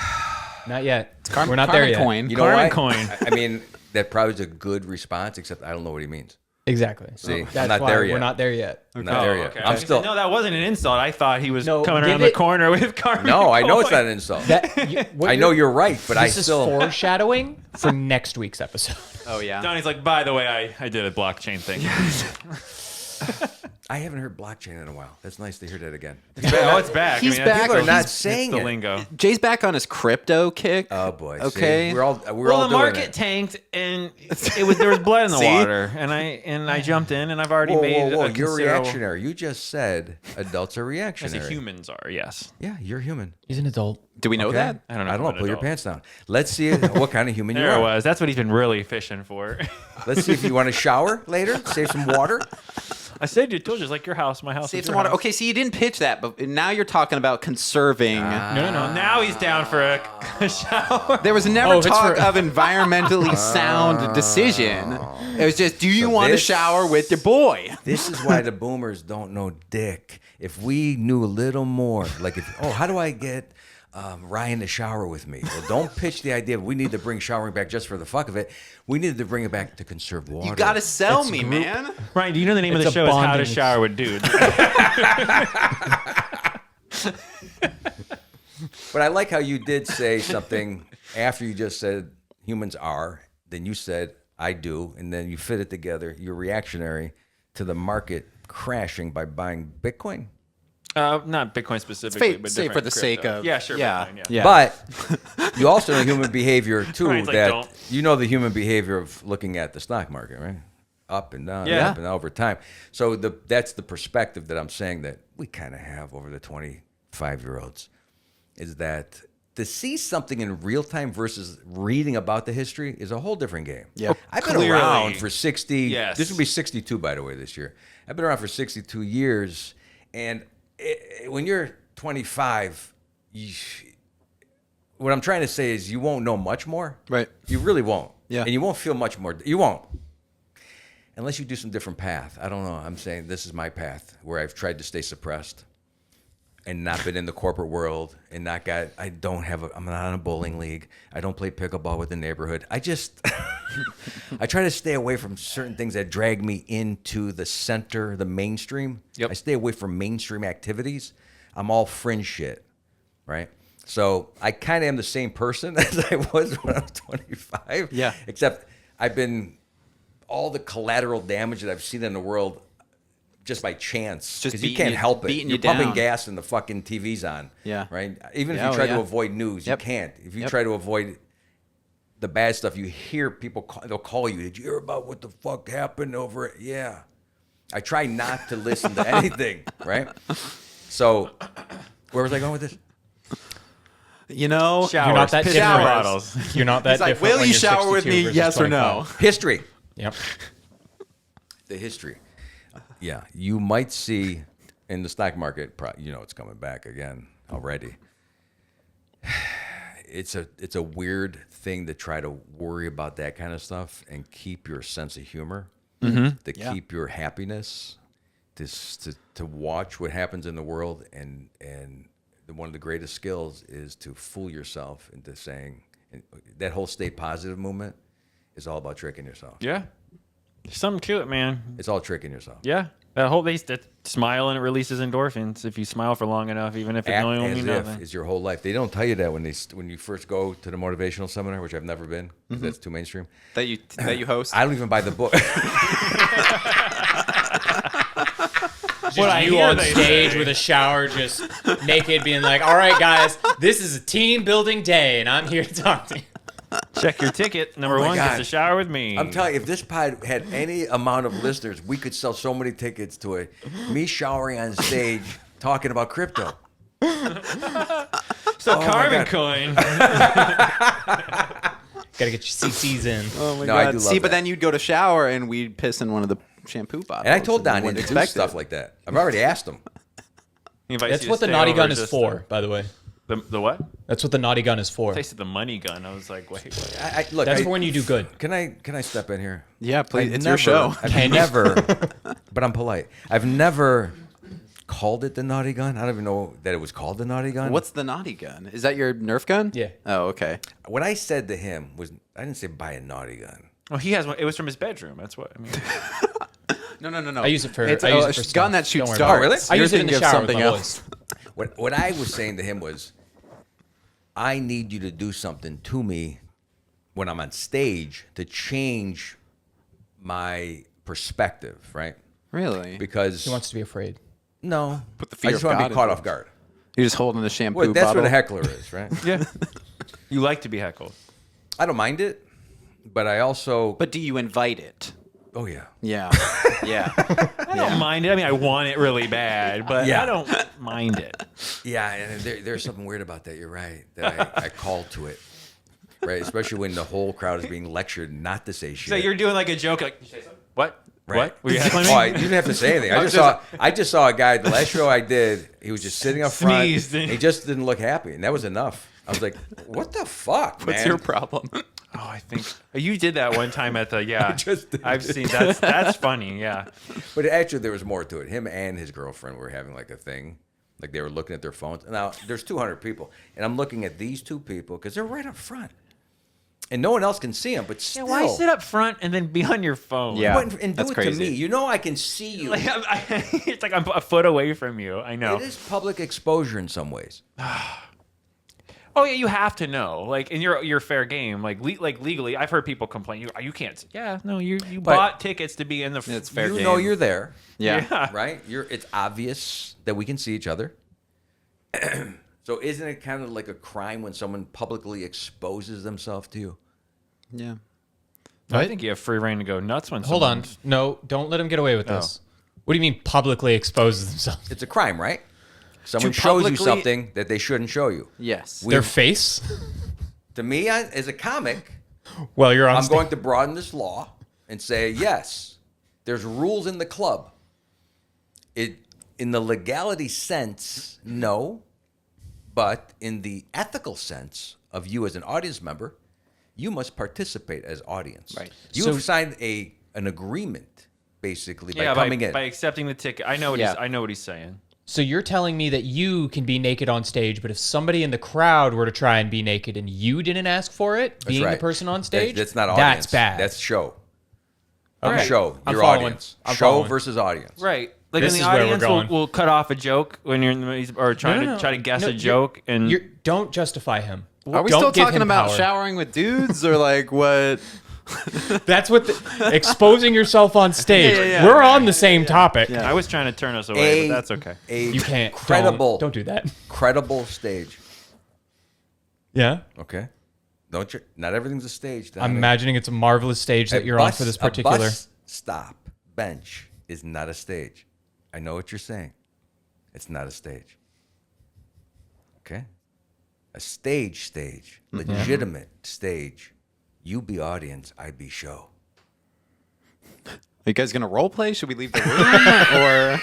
Not yet. We're not there yet. Coin. You know Carmen why? coin. I mean, that probably is a good response, except I don't know what he means. Exactly. See, I'm That's not why there yet. we're not there yet. I'm not there yet. Okay. I'm still. No, that wasn't an insult. I thought he was No, coming give around the it- corner with Carmen. No, I know it's coin. not an insult. What I know you're right, but I This is still. foreshadowing for next week's episode. Oh yeah. Donnie's like, by the way, I did a blockchain thing. I haven't heard blockchain in a while. That's nice to hear that again. Oh, it's back. He's back. People are He's- not It's saying the it. lingo. Jay's back on his crypto kick. Oh boy. Okay. See, we're all Well, the doing market it. tanked, and there was blood in the See? water, and I jumped in, and I've already made Whoa, a you're considerable- reactionary. You just said adults are I reactionary. say humans are, yes. Yeah, you're human. He's an adult. Do we know Okay? that? I don't know. I if don't I'm know. an Pull your adult. pants down. Let's see what kind of human you There are. it was. That's what he's been really fishing for. Let's see if you want to shower later. Save some water. I said you told you it's like your house, my house. Save is some your water. house. Okay, so you didn't pitch that, but now you're talking about conserving. No. Now he's down for a shower. There was never if it's talk for- of environmentally sound decision. It was just, do you want to this- shower with your boy? This is why the boomers don't know dick. If we knew a little more, like how do I get Ryan to shower with me? Well, don't pitch the idea of we need to bring showering back just for the fuck of it. We needed to bring it back to conserve water. You got to sell me, man. Ryan, do you know the name of It's the a show is How to bonding Shower with Dudes? But I like how you did say something after you just said humans are, then you said I do, and then you fit it together. You're reactionary to the market crashing by buying Bitcoin. Not Bitcoin specifically, but say different for the sake crypto. of Yeah, sure. yeah, Bitcoin, yeah. But you also know human behavior too. Ryan's like, that don't. you know the human behavior of looking at the stock market, right? up and down, Yeah. up and down over time. So that's the perspective that I'm saying that we kind of have over the 25-year-olds, is that to see something in real time versus reading about the history is a whole different game. Yeah. I've been Clearly. around for 60. Yes. This will be 62, by the way, this year. I've been around for 62 years, and when you're 25, what I'm trying to say is you won't know much more. Right. You really won't. Yeah. And you won't feel much more. You won't. Unless you do some different path. I don't know. I'm saying this is my path where I've tried to stay suppressed and not been in the corporate world and not got, I'm not in a bowling league. I don't play pickleball with the neighborhood. I just, I try to stay away from certain things that drag me into the center, the mainstream. Yep. I stay away from mainstream activities. I'm all fringe shit, right? So I kind of am the same person as I was when I was 25. Yeah. Except I've been, all the collateral damage that I've seen in the world just by chance. Just Because you can't help it. beating You're you pumping down. gas and the fucking TV's on. Yeah. Right? Even if Yeah, you try yeah. to avoid news, Yep. you can't. If you Yep. try to avoid the bad stuff, you hear people, they'll call you. Did you hear about what the fuck happened over it? Yeah. I try not to listen to anything, right? So, where was I going with this? You know, Showers, You're not that piss different. bottles. You're not that It's like, different will when you you're shower with 62 me? versus Yes or 25. no? History. Yep. The history. Yeah, you might see in the stock market, it's coming back again already. It's a weird thing to try to worry about that kind of stuff and keep your sense of humor, to keep your happiness, to watch what happens in the world, and one of the greatest skills is to fool yourself into saying, that whole stay positive movement is all about tricking yourself. Yeah. There's something to it, man. It's all tricking yourself. Yeah. That whole that smile and it releases endorphins if you smile for long enough, even if it Act only as means if nothing. is your whole life. They don't tell you that when you first go to the motivational seminar, which I've never been. 'Cause that's too mainstream. that you host. I don't even buy the book. Just I you hear on they stage say. with a shower, just naked, being like, "All right, guys, this is a team building day, and I'm here to talk to you." Check your ticket. Number my one gets God. a shower with me. I'm telling you, if this pod had any amount of listeners, we could sell so many tickets to it. Me showering on stage talking about crypto. So my Carmen God. coin. Gotta get your CCs in. Oh my No, I god! do love See, but that. then you'd go to shower and we'd piss in one of the shampoo bottles. And I told you Donnie wouldn't to do expect stuff it. like that. I've already asked him. He invites That's you to what the stay naughty over gun is just for, by the way. The what? That's what the naughty gun is for. Tasted the money gun. I was like, wait. Look, That's for when you do good. Can I step in here? Yeah, please. I've It's never- your show. I've never, but I'm polite. I've never called it the naughty gun. I don't even know that it was called the naughty gun. What's the naughty gun? Is that your Nerf gun? Yeah. Oh, okay. What I said to him was, I didn't say buy a naughty gun. Well, he has one. It was from his bedroom. That's what I mean. No. I use it for. It's I use a it for gun stuff. that shoots Don't worry darts. about it. really? I You're use it in the thinking of shower with something my else. boys. What I was saying to him was, I need you to do something to me when I'm on stage to change my perspective, right? Really? Because He wants to be afraid. no, Put the fear I just of want to God be caught in off it. guard. You're just holding the shampoo Well, that's bottle. what a heckler is, right? Yeah. You like to be heckled. I don't mind it, but I also, But do you invite it? oh yeah, Yeah. Yeah. I don't mind it. I mean, I want it really bad, but Yeah. I don't mind it. yeah, and there's something weird about that. You're right. That I call to it, right? Especially when the whole crowd is being lectured not to say shit. So you're doing like a joke, like, you say something? What? Right. What? Were you heckling Oh, you me? didn't have to say anything. I just saw a guy. The last show I did, he was just sitting up front. Sneezed. He just didn't look happy, and that was enough. I was like, "What the fuck, man?" What's your problem? Oh, I think you did that one time at the yeah. just did I've it. seen that's funny. Yeah. But actually, there was more to it. Him and his girlfriend were having like a thing, like they were looking at their phones. Now there's 200 people, and I'm looking at these two people because they're right up front, and no one else can see them. But Yeah, still, why sit up front and then be on your phone? Yeah. What- and do that's it crazy. to me. You know, I can see you. Like, it's like I'm a foot away from you. I know. It is public exposure in some ways. Oh yeah, you have to know. Like in your fair game, like legally, I've heard people complain. You can't. Yeah, no, you bought tickets to be in the. It's fair You game. know you're there. Yeah. Yeah. Right? It's obvious that we can see each other. So isn't it kind of like a crime when someone publicly exposes themselves to you? Yeah. I think you have free reign to go nuts when Hold on. someone's- No, don't let him get away with this. What do you mean publicly exposes themselves? It's a crime, right? Someone To shows you publicly- something that they shouldn't show you. Yes. Their face? To me, as a comic, Well, you're on I'm stage. going to broaden this law and say, yes, there's rules in the club. In the legality sense, no. But in the ethical sense of you as an audience member, you must participate as audience. Right. You've signed an agreement, basically, by Yeah, coming in. by accepting the ticket. I know what he's saying. So you're telling me that you can be naked on stage, but if somebody in the crowd were to try and be naked and you didn't ask for it, being right. the person on stage, That's not audience. That's bad. That's show. Okay. Show. I'm Your following. audience. I'm Show following. versus audience. Right. Like This in the is where we're audience going. will cut off a joke when you're in the or trying to guess a joke and Don't justify him. Are we Don't still give talking him about power. showering with dudes or like what? That's what exposing yourself on stage. Yeah. We're on the same topic. I was trying to turn us away, but that's okay. You can't. Credible. Don't do that. Credible stage. Yeah. Okay. Don't you? Not everything's a stage. I'm Dominic. imagining it's a marvelous stage that you're on for this particular. A bus stop bench is not a stage. I know what you're saying. It's not a stage. Okay? A stage, legitimate stage. You be audience, I be show. Are you guys gonna role play? Should we leave the room or?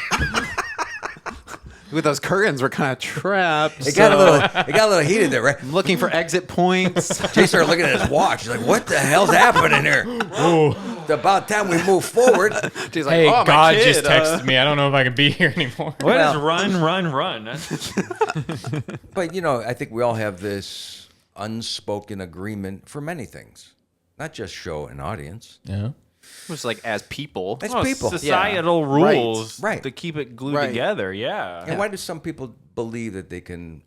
With those curtains, we're kind of trapped. It got a little heated there, right? I'm looking for exit points. Jay started looking at his watch. He's like, "What the hell's happening here?" It's about time we move forward. She's like, Hey, oh, my God kid, just texted me. I don't know if I can be here anymore. What is Well- run? But I think we all have this unspoken agreement for many things, not just show and audience. Yeah. Just like as people. As Well, people. societal Yeah. Right. rules Right. to keep it glued Right. together. Yeah. And why do some people believe that they can,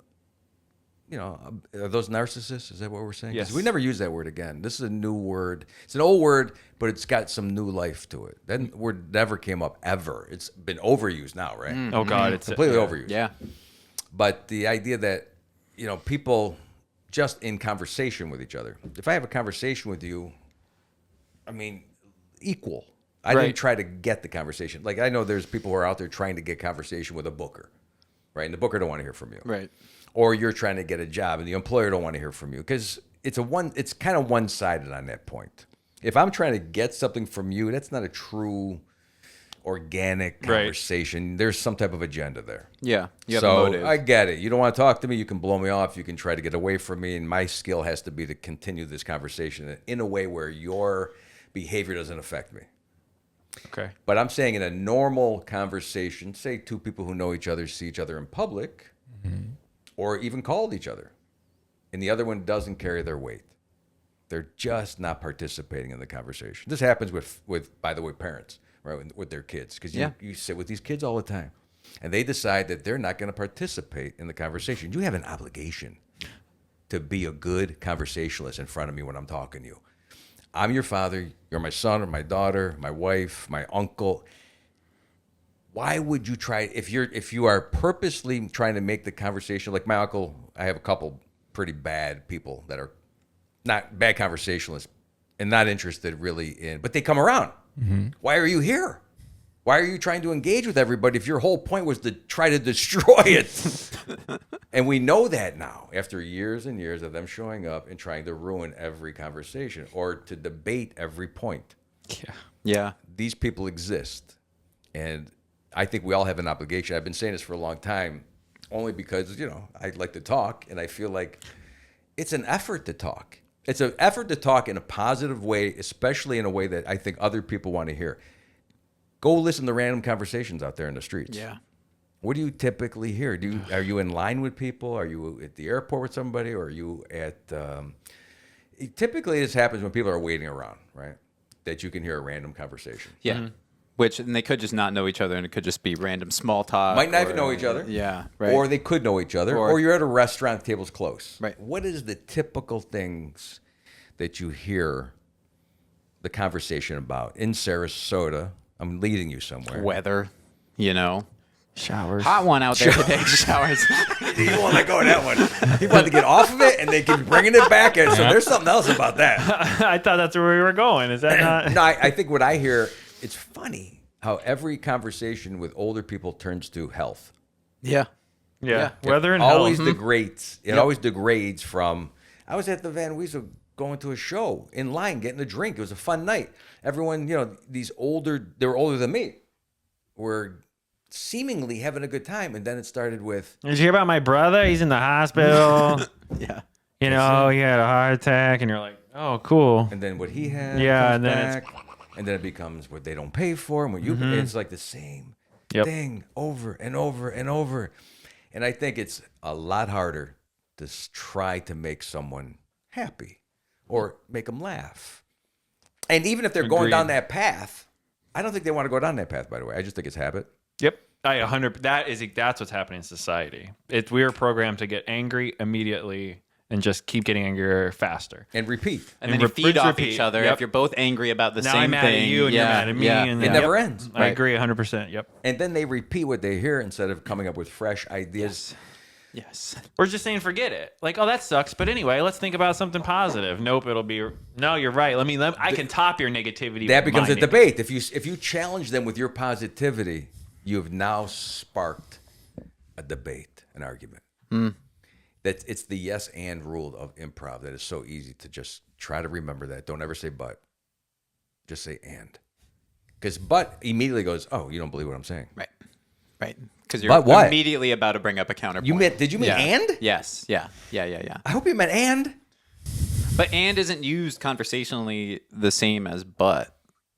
are those narcissists? Is that what we're saying? 'Cause Yes. we never use that word again. This is a new word. It's an old word, but it's got some new life to it. That word never came up ever. It's been overused now, right? Oh God, it's Completely overused. Yeah. But the idea that, people just in conversation with each other. If I have a conversation with you, equal. I Right. didn't try to get the conversation. Like, I know there's people who are out there trying to get conversation with a booker, right? And the booker don't want to hear from you. Right. Or you're trying to get a job and the employer don't want to hear from you because it's kind of one-sided on that point. If I'm trying to get something from you, that's not a true organic Right. conversation. There's some type of agenda there. Yeah. You have So a motive. I get it. You don't want to talk to me. You can blow me off. You can try to get away from me. And my skill has to be to continue this conversation in a way where your behavior doesn't affect me. Okay. But I'm saying in a normal conversation, say two people who know each other see each other in public or even called each other, and the other one doesn't carry their weight. They're just not participating in the conversation. This happens with by the way, parents, right, with their kids. Because you sit with these kids all the time, and they decide that they're not going to participate in the conversation. You have an obligation to be a good conversationalist in front of me when I'm talking to you. I'm your father, you're my son or my daughter, my wife, my uncle. Why would you try if you are purposely trying to make the conversation like my uncle? I have a couple pretty bad people that are not bad conversationalists and not interested really in, but they come around. Why are you here? Why are you trying to engage with everybody if your whole point was to try to destroy it? And we know that now after years and years of them showing up and trying to ruin every conversation or to debate every point. Yeah. These people exist. And I think we all have an obligation. I've been saying this for a long time only because, I like to talk and I feel like it's an effort to talk. It's an effort to talk in a positive way, especially in a way that I think other people want to hear. Go listen to random conversations out there in the streets. Yeah. What do you typically hear? Are you in line with people? Are you at the airport with somebody? Or are you at... typically, this happens when people are waiting around, right? That you can hear a random conversation. Yeah. And they could just not know each other, and it could just be random small talk. Might not even know each other. Yeah. Right. Or they could know each other. Or- Or you're at a restaurant, the table's close. Right. What is the typical things that you hear the conversation about? In Sarasota, I'm leading you somewhere. weather. Showers. Hot one out there today. Showers. You won't let go of that one. He wanted to get off of it, and they keep bringing it back. And so there's something else about that. I thought that's where we were going. Is that not? No, I think what I hear, it's funny how every conversation with older people turns to health. Yeah. Yeah. It Weather and always health. degrades. It always degrades from. I was at the Van Weasel going to a show in line, getting a drink. It was a fun night. Everyone, these older, they were older than me, were seemingly having a good time, and then it started with, Did you hear about my brother? He's in the hospital. Yeah. He had a heart attack, and you're like, oh, cool. and then what he had, Yeah, comes and then back, and then it becomes what they don't pay for, and what you, it's like the same Yep. thing over and over and over. And I think it's a lot harder to try to make someone happy or make them laugh. And even if they're going Agreed. down that path, I don't think they want to go down that path, by the way. I just think it's habit. Yep. I 100. That's what's happening in society. We are programmed to get angry immediately and just keep getting angrier faster. And repeat. And then you repeat, feed off repeat. each other. Yep. If you're both angry about the Now same I'm mad thing. at you and you're mad at me. And It then, never ends. I agree 100%. Yep. And then they repeat what they hear instead of coming up with fresh ideas. Yes. We're just saying forget it. Like, oh, that sucks. But anyway, let's think about something positive. Nope, it'll be no. You're right. I can top your negativity. That with becomes my a debate. If you challenge them with your positivity, you have now sparked a debate, an argument. It's the yes and rule of improv that is so easy to just try to remember that. Don't ever say but. Just say and. Because but immediately goes, oh, you don't believe what I'm saying. Right. Right. Because you're But what? immediately about to bring up a counterpoint. Did you mean Yeah. and? Yes. Yeah. I hope you meant and. But and isn't used conversationally the same as but.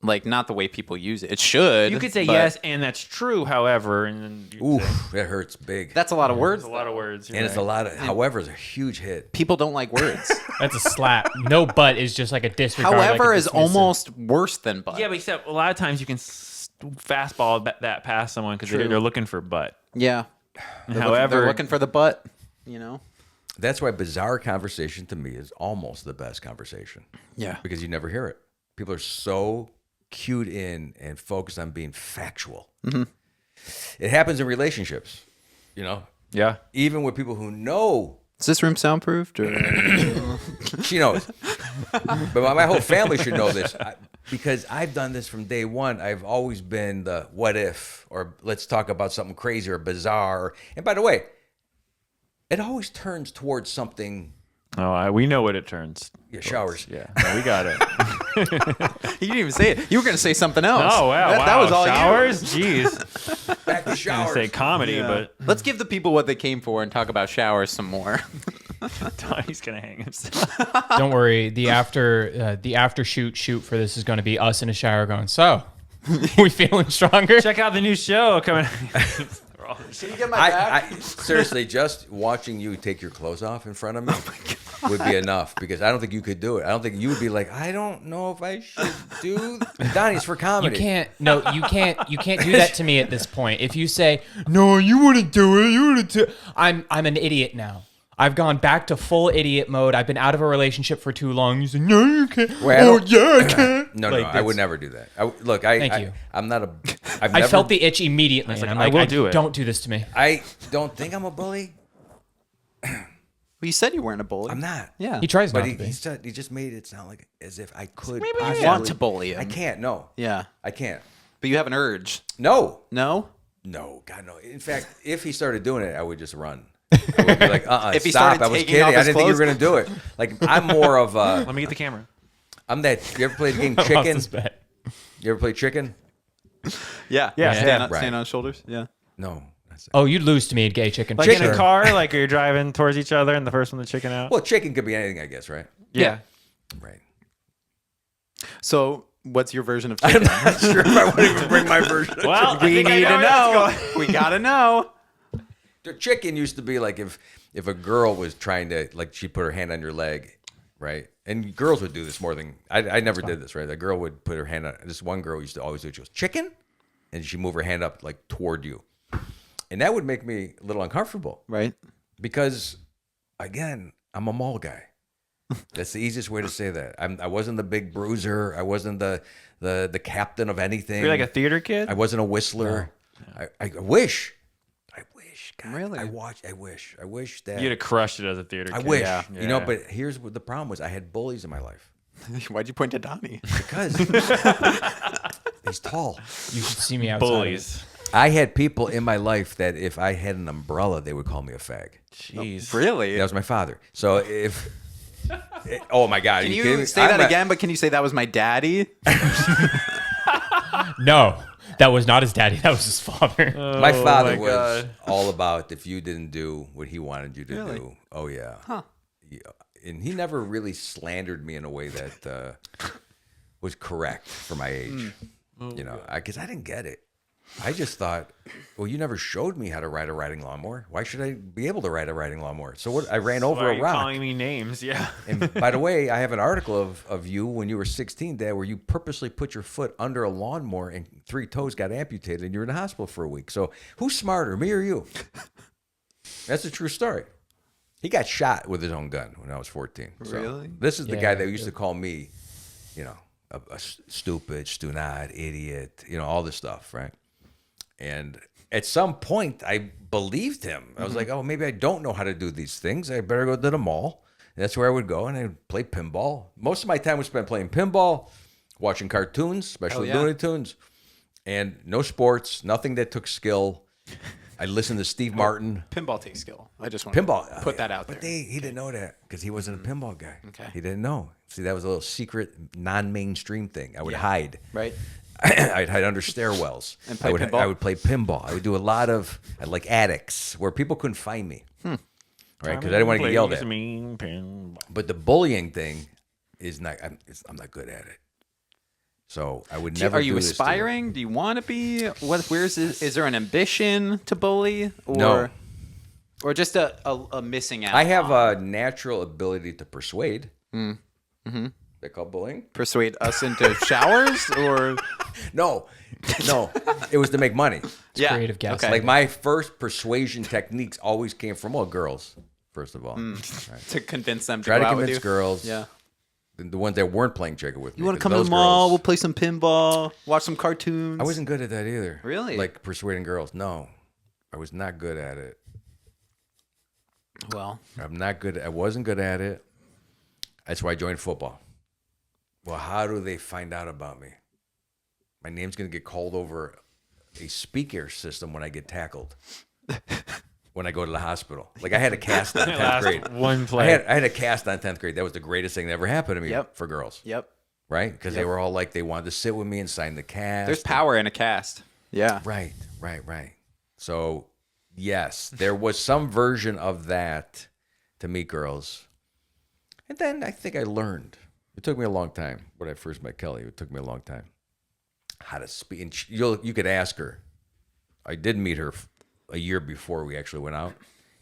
Like, not the way people use it. It should. You could say but yes, and that's true. However, and then you'd say, Oof, that hurts big. That's a lot of words. it's a lot of words. And it's a lot of, however, is a huge hit. People don't like words. That's a slap. No but is just like a disregard. However, like a is dismissive. almost worse than but. Yeah, but except a lot of times you can fastball that past someone because they're looking for butt. Yeah. However, They're looking for the butt, you know? That's why bizarre conversation to me is almost the best conversation. Yeah. Because you never hear it. People are so cued in and focused on being factual. It happens in relationships, yeah, even with people who know. Is this room soundproofed? Or? She knows. But my whole family should know this because I've done this from day one. I've always been the what if, or let's talk about something crazy or bizarre. And by the way, it always turns towards something. oh, we know what it turns. Yeah, showers. Yeah, no, we got it. You didn't even say it. You were going to say something else. Oh wow, That was all showers. Jeez, Back to I showers. say comedy, you. Let's give the people what they came for and talk about showers some more. but Donnie's gonna hang himself. Don't worry. The after shoot for this is going to be us in a shower going. So, we feeling stronger? Check out the new show coming. Can you get my I seriously, just watching you take your clothes off in front of me would be enough because I don't think you could do it. I don't think you would be like, I don't know if I should do. Donnie's for You comedy. can't. No, you can't. You can't do that to me at this point. If you say no, you wouldn't do it. You wouldn't do. I'm an idiot now. I've gone back to full idiot mode. I've been out of a relationship for too long. You say no, you can't. Well, Oh yeah, I can. No, Like, I would never do that. Thank you. I'm not a. I felt the itch immediately. like, and I'm I like, will do it. Don't do this to me. I don't think I'm a bully. Well, you said you weren't a bully. I'm not. Yeah. He tries But not to be. he just made it sound like as if I could. I possibly- want to bully him. I can't. No. Yeah. I can't. But you have an urge. No. No? No. God no. In fact, if he started doing it, I would just run. I would be like, If he stop. started I was taking kidding. off I his didn't think you were clothes? gonna do it. Like I'm more of Let me get the camera. I'm that. You ever played the game Lost Chicken? this bet. You ever play Chicken? Yeah. Yeah. Stand Right. on shoulders. Yeah. No. That's it. Oh, you'd lose to me at gay chicken. Like for in sure. a car, like you're driving towards each other, and the first one to chicken out. Well, chicken could be anything, I guess, right? Yeah. Right. So, what's your version of I'm chicken? not sure if I want to even bring my version. Well, We need to know. We gotta know. The chicken used to be like if a girl was trying to, like, she put her hand on your leg, right? And girls would do this more than I never did this, right? A girl would put her hand on. This one girl used to always do it. She goes, chicken, and she move her hand up like toward you, and that would make me a little uncomfortable Right. because, again, I'm a mall guy. That's the easiest way to say that. I wasn't the big bruiser. I wasn't the captain of anything. You're like a theater kid. I wasn't a whistler. I wish. God, Really? I wish that. You'd have crushed it as a theater I kid. wish. Yeah. You know, but here's what the problem was. I had bullies in my life. Why'd you point to Donnie? Because he's tall. You should see me outside. Bullies. I had people in my life that if I had an umbrella, they would call me a fag. Jeez. Really? That was my father. So if, oh my God, Can are you you kidding me? say I'm that again? But can you say that was my daddy? No, that was not his daddy. That was his father. My father my was God. all about if you didn't do what he wanted you to Really? do. Oh yeah. Huh. Yeah. And he never really slandered me in a way that was correct for my age. You know, because I didn't get it. I just thought, well, you never showed me how to ride a riding lawnmower. Why should I be able to ride a riding lawnmower? So what? I ran Why over are a you rock. calling me names? Yeah. And by the way, I have an article of you when you were 16, Dad, where you purposely put your foot under a lawnmower and 3 toes got amputated and you're in the hospital for a week. So who's smarter, me or you? That's a true story. He got shot with his own gun when I was 14. So Really? this is the Yeah, guy that used to call me, you know, a stupid, stunad, idiot, you know, all this stuff, right? And at some point, I believed him. I was like, oh, maybe I don't know how to do these things. I better go to the mall. And that's where I would go, and I would play pinball. Most of my time was spent playing pinball, watching cartoons, especially yeah. Looney Tunes, and no sports, nothing that took skill. I listened to Steve Martin. Pinball takes skill. I just want Pinball. to put that out But there. he didn't know that because he wasn't a pinball guy. Okay. He didn't know. See, that was a little secret, non-mainstream thing. I would hide. Right? I'd hide under stairwells. And play I would pinball? I would play pinball. I would do a lot of like attics where people couldn't find me. Right? Because I didn't want to get yelled at. But the bullying thing is not. I'm not good at it. So I would never. Are you do this to aspiring? Do you want to be? Is there an ambition to bully? Or, No. Or just a missing out? I have a natural ability to persuade. They call bullying. Persuade us into showers? Or No, it was to make money. yeah. creative gaslighting. Okay. Like my first persuasion techniques always came from girls. First of all, right. to convince them to Try go to out with convince you. girls. Yeah. The ones that weren't playing checker with me. You want to 'cause come to the those mall? girls- We'll play some pinball. Watch some cartoons. I wasn't good at that either. Really? Like persuading girls. No, I was not good at it. Well, I wasn't good at it. That's why I joined football. Well, how do they find out about me? My name's going to get called over a speaker system when I get tackled. When I go to the hospital. Like I had a cast on 10th grade. One play. I had a cast on 10th grade. That was the greatest thing that ever happened to me for girls. yep. Right? Because they were all like, they wanted to sit with me and sign the cast. There's power in a cast. Yeah. Right. So, yes, there was some version of that to meet girls. And then I think I learned. It took me a long time when I first met Kelly. It took me a long time how to speak. And you could ask her. I did meet her a year before we actually went out,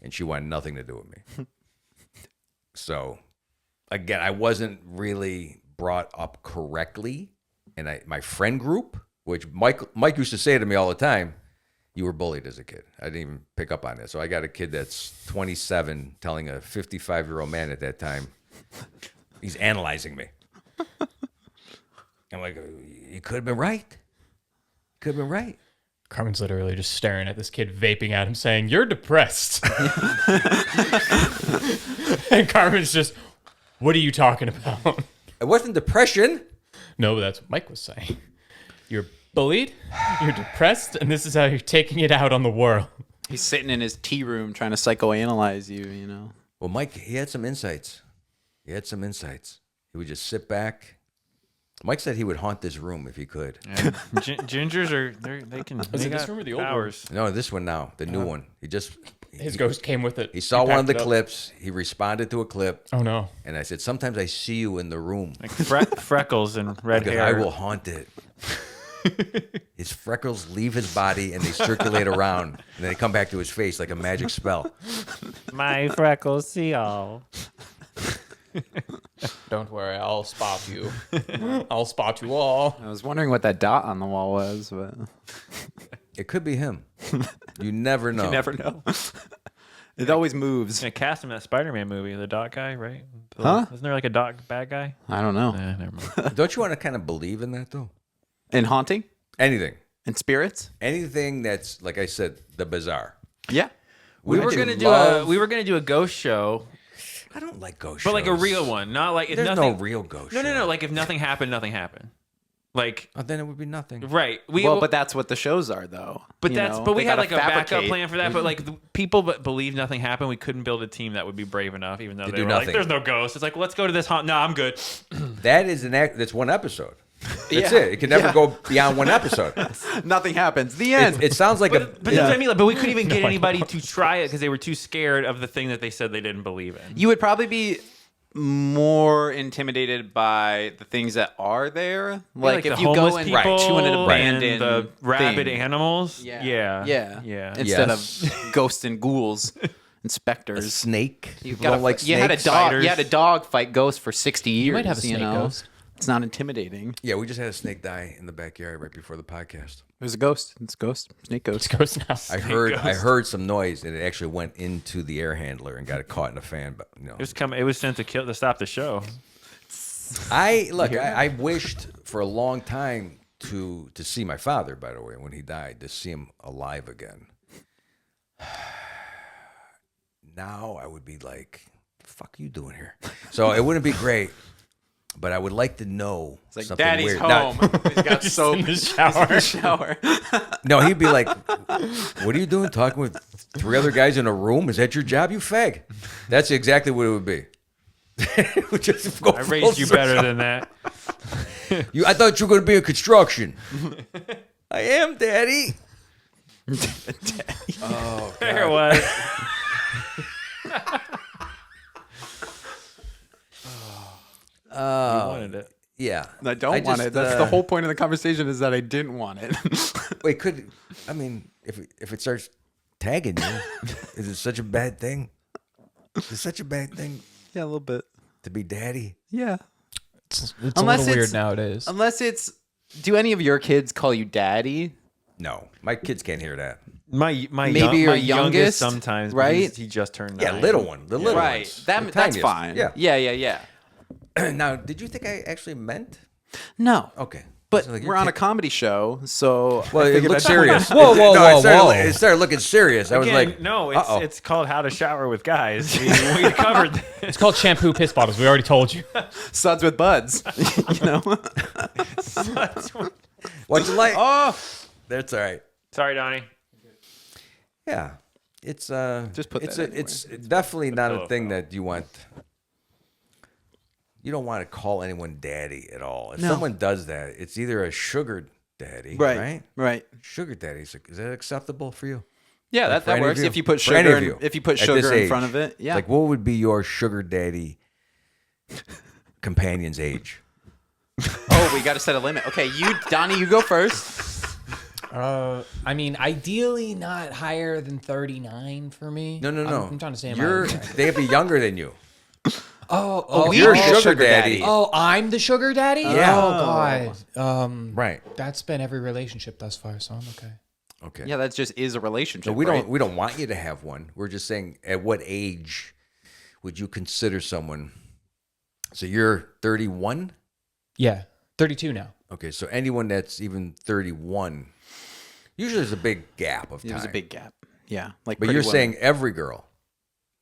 and she wanted nothing to do with me. So, again, I wasn't really brought up correctly. And my friend group, which Mike used to say to me all the time, you were bullied as a kid. I didn't even pick up on it. So I got a kid that's 27 telling a 55-year-old man at that time, he's analyzing me. I'm like, you could have been right. Could have been right. Carmen's literally just staring at this kid vaping at him saying, "You're depressed." And Carmen's just, "What are you talking about?" It wasn't depression. No, that's what Mike was saying. You're bullied, you're depressed, and this is how you're taking it out on the world. He's sitting in his tea room trying to psychoanalyze you, you know. Well, Mike, he had some insights. He would just sit back. Mike said he would haunt this room if he could. And gingers they can. it They this got room or the old room? powers. No, this one now, the new one. His ghost came with it. He saw one of the packed it up. clips. He responded to a clip. Oh no. And I said, sometimes I see you in the room. Like freckles and red Because hair. I will haunt it. His freckles leave his body and they circulate around. And then they come back to his face like a magic spell. My freckles see all. Don't worry, I'll spot you. I'll spot you all. I was wondering what that dot on the wall was, but It could be him. You never know. you never know. It always moves. They cast him in that Spider-Man movie, the dot guy, right? Huh? Isn't there like a dot bad guy? I don't know. Never mind. Don't you want to kind of believe in that, though? In haunting? Anything. In spirits? Anything that's, like I said, the bizarre. Yeah. We were gonna do a ghost show, I don't like ghost but shows. like a real one, not like if There's nothing. no real ghost No, show. no, no. Like if nothing happened, nothing happened. Like Oh, then it would be nothing. right. Well, but that's what the shows are, though. But you that's know? but we They had gotta like a backup fabricate. plan for that. But like the people that believe nothing happened, we couldn't build a team that would be brave enough, even though they do were like, nothing. "There's no ghost." It's like, let's go to this haunt. No, I'm good. That is that's one episode. That's Yeah. it. It can never go beyond one episode. Nothing happens. The end. It sounds like But that's what I mean. Like, but we couldn't even get anybody to try it because they were too scared of the thing that they said they didn't believe in. You would probably be more intimidated by the things that are there. Like the if you homeless go and people to an and abandoned the rabid thing. animals. Yeah. Yeah. Instead Yes. of ghosts and ghouls, a inspectors. snake. You You don't like you had a snakes? dog. spiders. You had a dog fight ghosts for 60 years. You might have a snake know? ghost. It's not intimidating. Yeah, we just had a snake die in the backyard right before the podcast. There's a ghost. It's a ghost. Snake ghost. Ghost now. I heard some noise and it actually went into the air handler and got it caught in a fan. But you know, It was sent to stop the show. I wished for a long time to see my father. By the way, when he died, to see him alive again. Now I would be like, "The fuck are you doing here?" So it wouldn't be great. But I would like to know It's like something Daddy's weird. Now- home. He's got soap in the shower. in the shower. no, he'd be like, "What are you doing? Talking with 3 other guys in a room? Is that your job, you fag?" That's exactly what it would be. It would just go I raised you full better circle. than that. I thought you were going to be in construction. I am, Daddy. There it was. You wanted it. Yeah, I don't want it. That's the whole point of the conversation is that I didn't want it. Wait, if it starts tagging you, is it such a bad thing? Is it such a bad thing Yeah, a little bit. to be daddy? Yeah. It's Unless a little it's- weird nowadays. Unless it's, do any of your kids call you daddy? No, my kids can't hear that. My Maybe your my youngest, sometimes, but right? he just turned 9. Yeah, little one, the little Right. ones, That, the that's tiniest. fine. Yeah. Yeah. Now, did you think I actually meant? No. Okay, But So, like, we're on a comedy show, so Well, I it figured looked that's- serious. Whoa, whoa, whoa. It started looking serious. I was Again, like, no, uh-oh. it's called How to Shower with Guys. We covered this. It's called shampoo piss bottles. We already told you. Suds with buds. You know? what's it like? Oh, That's all right. Sorry, Donnie. Yeah, it's Just put it's that it's definitely not a pillow thing that you want. You don't want to call anyone daddy at all. If No. someone does that, it's either a sugar daddy, right? right. Sugar daddy, is that acceptable for you? Yeah, Like, for that any of works. you? If you put For any sugar, of you if you put at this sugar in age. front of it, yeah. Like, what would be your sugar daddy companion's age? Oh, we got to set a limit. Okay, Donnie, you go first. I mean, ideally not higher than 39 for me. No. I'm trying to say They have to be younger than you. Oh, you're oh, sugar daddy. Oh, I'm the sugar daddy? Yeah. Oh, God. Right. That's been every relationship thus far, so I'm okay. Okay. Yeah, that just is a relationship. So we right? don't want you to have one. We're just saying, at what age would you consider someone? So you're 31. Yeah, 32 now. Okay, so anyone that's even 31, usually there's a big gap of time. There's a big gap. Yeah, like. But Pretty you're Woman. saying every girl,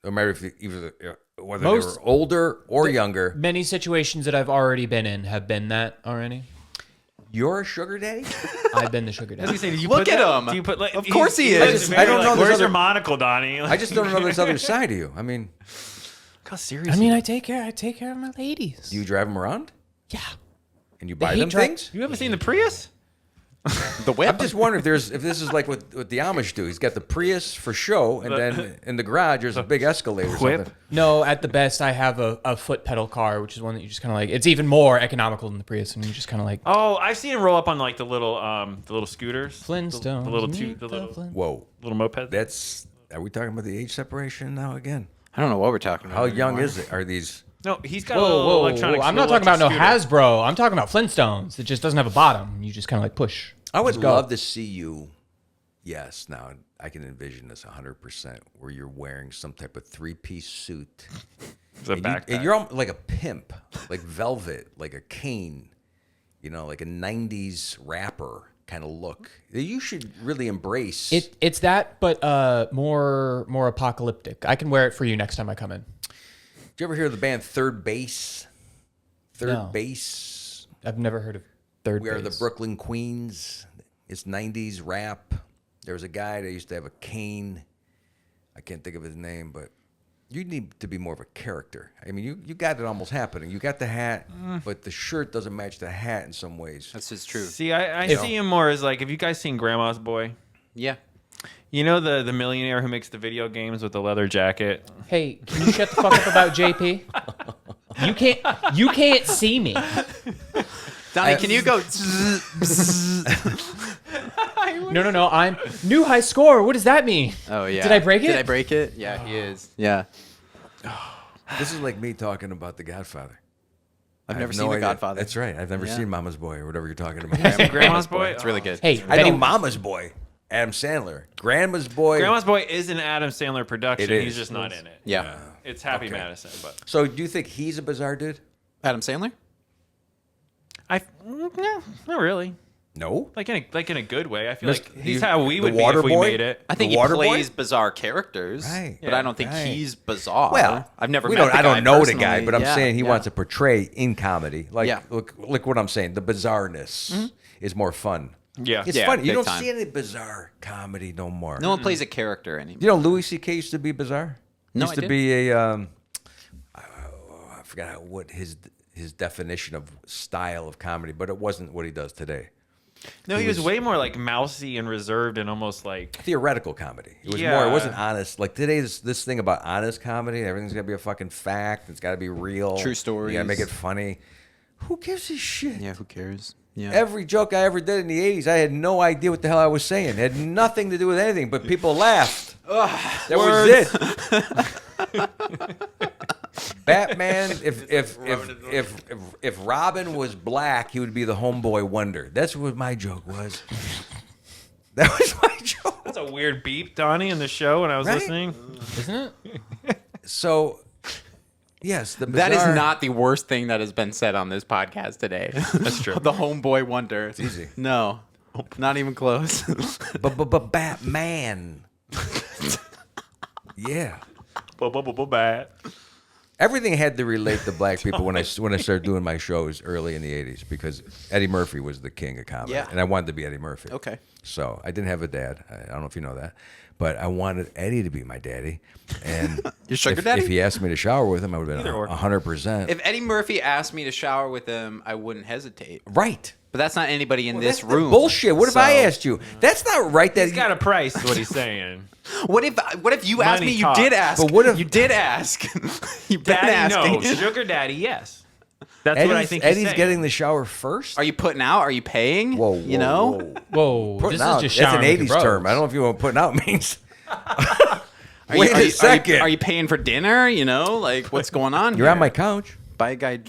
no matter if whether Most- they were older or younger, Many situations that I've already been in have been that already. you're a sugar daddy. I've been the sugar I was daddy. gonna say, did you Look put at that- him. Do you put like? Of course he looks is. very I don't know like, there's Where's your other- monocle, Donnie? I just don't know this other side of you. I mean, How serious? I mean, I take care of my ladies. do you drive them around Yeah. and you buy hate them dri- things? you haven't seen the Prius? the whip. I'm just wondering if this is like what the Amish do. He's got the Prius for show, and then in the garage there's a big Escalade or Whip? something. No, at the best, I have a foot pedal car, which is one that you just kind of like. It's even more economical than the Prius, and you just kind of like Oh, I've seen him roll up on like the little scooters. Flintstones. The little meet the the little Flint- Whoa, little moped. are we talking about the age separation now again? I don't know what we're talking about. How young anymore. is it? Are these? No, he's got a Whoa, little whoa, electronic. whoa! I'm not talking about no Hasbro. I'm talking about Flintstones. It just doesn't have a bottom. You just kind of like push. I would Just go. love to see you. Yes, now I can envision this 100%, where you're wearing some type of 3-piece suit. It's a And backpack. you're like a pimp, like velvet, like a cane, like a 90s rapper kind of look that you should really embrace. It's that, but more apocalyptic. I can wear it for you next time I come in. Did you ever hear of the band Third Base? Third No. Base. I've never heard of Third We are the Base. Brooklyn Queens. It's 90s rap. There was a guy that used to have a cane. I can't think of his name, but you need to be more of a character. I mean, you got it almost happening. You got the hat, but the shirt doesn't match the hat in some ways. That's just true. See, I see him more as like, have you guys seen Grandma's Boy? Yeah. You know the millionaire who makes the video games with the leather jacket? Hey, can you shut the fuck up about JP? You can't see me. Donnie, can you go? No. I'm new high score. What does that mean? Oh yeah. Did I break it? Did I break it? Yeah, he is. Yeah. This is like me talking about The Godfather. I've I never have seen no The idea. Godfather. That's right. I've never Yeah. seen Mama's Boy or whatever you're talking about. Grandma's Boy? It's really good. Hey, I know Betty, Mama's Boy, Adam Sandler. Grandma's Boy. Grandma's Boy is an Adam Sandler production. It is. He's just not in it. Yeah. It's Happy Okay. Madison, but So do you think he's a bizarre dude? Adam Sandler? no, not really. No. Like in a good way. I feel Mr. like he's the- how we the would be water if we boy? made it. I think The he Water Boy? plays bizarre characters, Right. but I don't think Right. he's bizarre. Well, I've never. We met don't. the I don't guy know the guy, personally. but I'm Yeah, saying he yeah. wants to portray in comedy. Like, Yeah. look what I'm saying. The bizarreness is more fun. Yeah. It's Yeah, funny. You big don't time. see any bizarre comedy no more. No one plays a character anymore. You know, Louis C.K. used to be bizarre. No, used I to didn't. be a. I forgot what his definition of style of comedy, but it wasn't what he does today. No, he was way more like mousy and reserved and almost like Theoretical comedy. It was Yeah. more. It wasn't honest. Like today's this thing about honest comedy. Everything's got to be a fucking fact. It's got to be real. True You got to stories. make it funny. Who gives a shit? Yeah, who cares? Yeah. Every joke I ever did in the 80s, I had no idea what the hell I was saying. It had nothing to do with anything, but people laughed. That was it. Batman, if Robin was black, he would be the homeboy wonder. That's what my joke was. That was my joke. that's a weird beep, Donnie, in the show when I was Right? listening. isn't it? So, yes, the That is bizarre- not the worst thing that has been said on this podcast today. That's true. The homeboy wonder. It's easy. No, not even close. But Batman. Yeah. Bad. Everything had to relate to black people when I started doing my shows early in the 80s because Eddie Murphy was the king of comedy. Yeah. And I wanted to be Eddie Murphy. Okay. So I didn't have a dad. I don't know if you know that. But I wanted Eddie to be my daddy. And Your sugar if, daddy? If he asked me to shower with him, I would have been Either or. 100%. If Eddie Murphy asked me to shower with him, I wouldn't hesitate. Right. But that's not anybody in this That's the room. bullshit. What if I So- asked you? That's not right. That He's got a price, is what he's saying. What if you asked Money me? You talks. did ask. But what if- you did ask? You've been Daddy, asking. no. Sugar daddy, yes. That's what I think he's Eddie's saying. getting the shower first? Are you putting out? Are you paying? Whoa, you know. Whoa, Putting this out. is just That's showering an with your 80s bros. term. I don't know if you know what putting out means. Are Wait you, a are you- second. Are you paying for dinner? You know, like what's going on? You're here? on my couch. Buy a guy.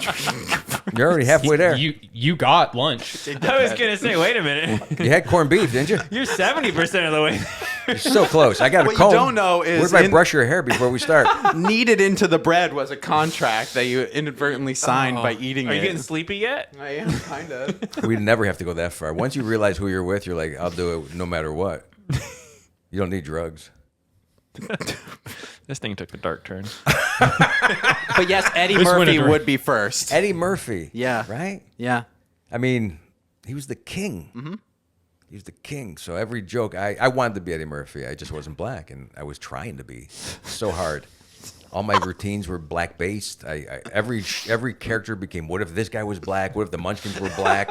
You're already halfway there. You got lunch. I was going to say, wait a minute. You had corned beef, didn't you? You're 70% of the way. You're so close. I got a What you comb. don't know is Where's my in- brush your hair before we start? Kneaded into the bread was a contract that you inadvertently signed by eating Are it. you getting sleepy yet? I am kind of. We'd never have to go that far. Once you realize who you're with, you're like, I'll do it no matter what. You don't need drugs. This thing took a dark turn. But yes, Eddie This went Murphy into- would be first. Eddie Murphy. Yeah. Right? Yeah. I mean, he was the king. Mm-hmm. He was the king. So every joke, I wanted to be Eddie Murphy. I just wasn't black, and I was trying to be so hard. All my routines were black based. Every character became, what if this guy was black? What if the Munchkins were black?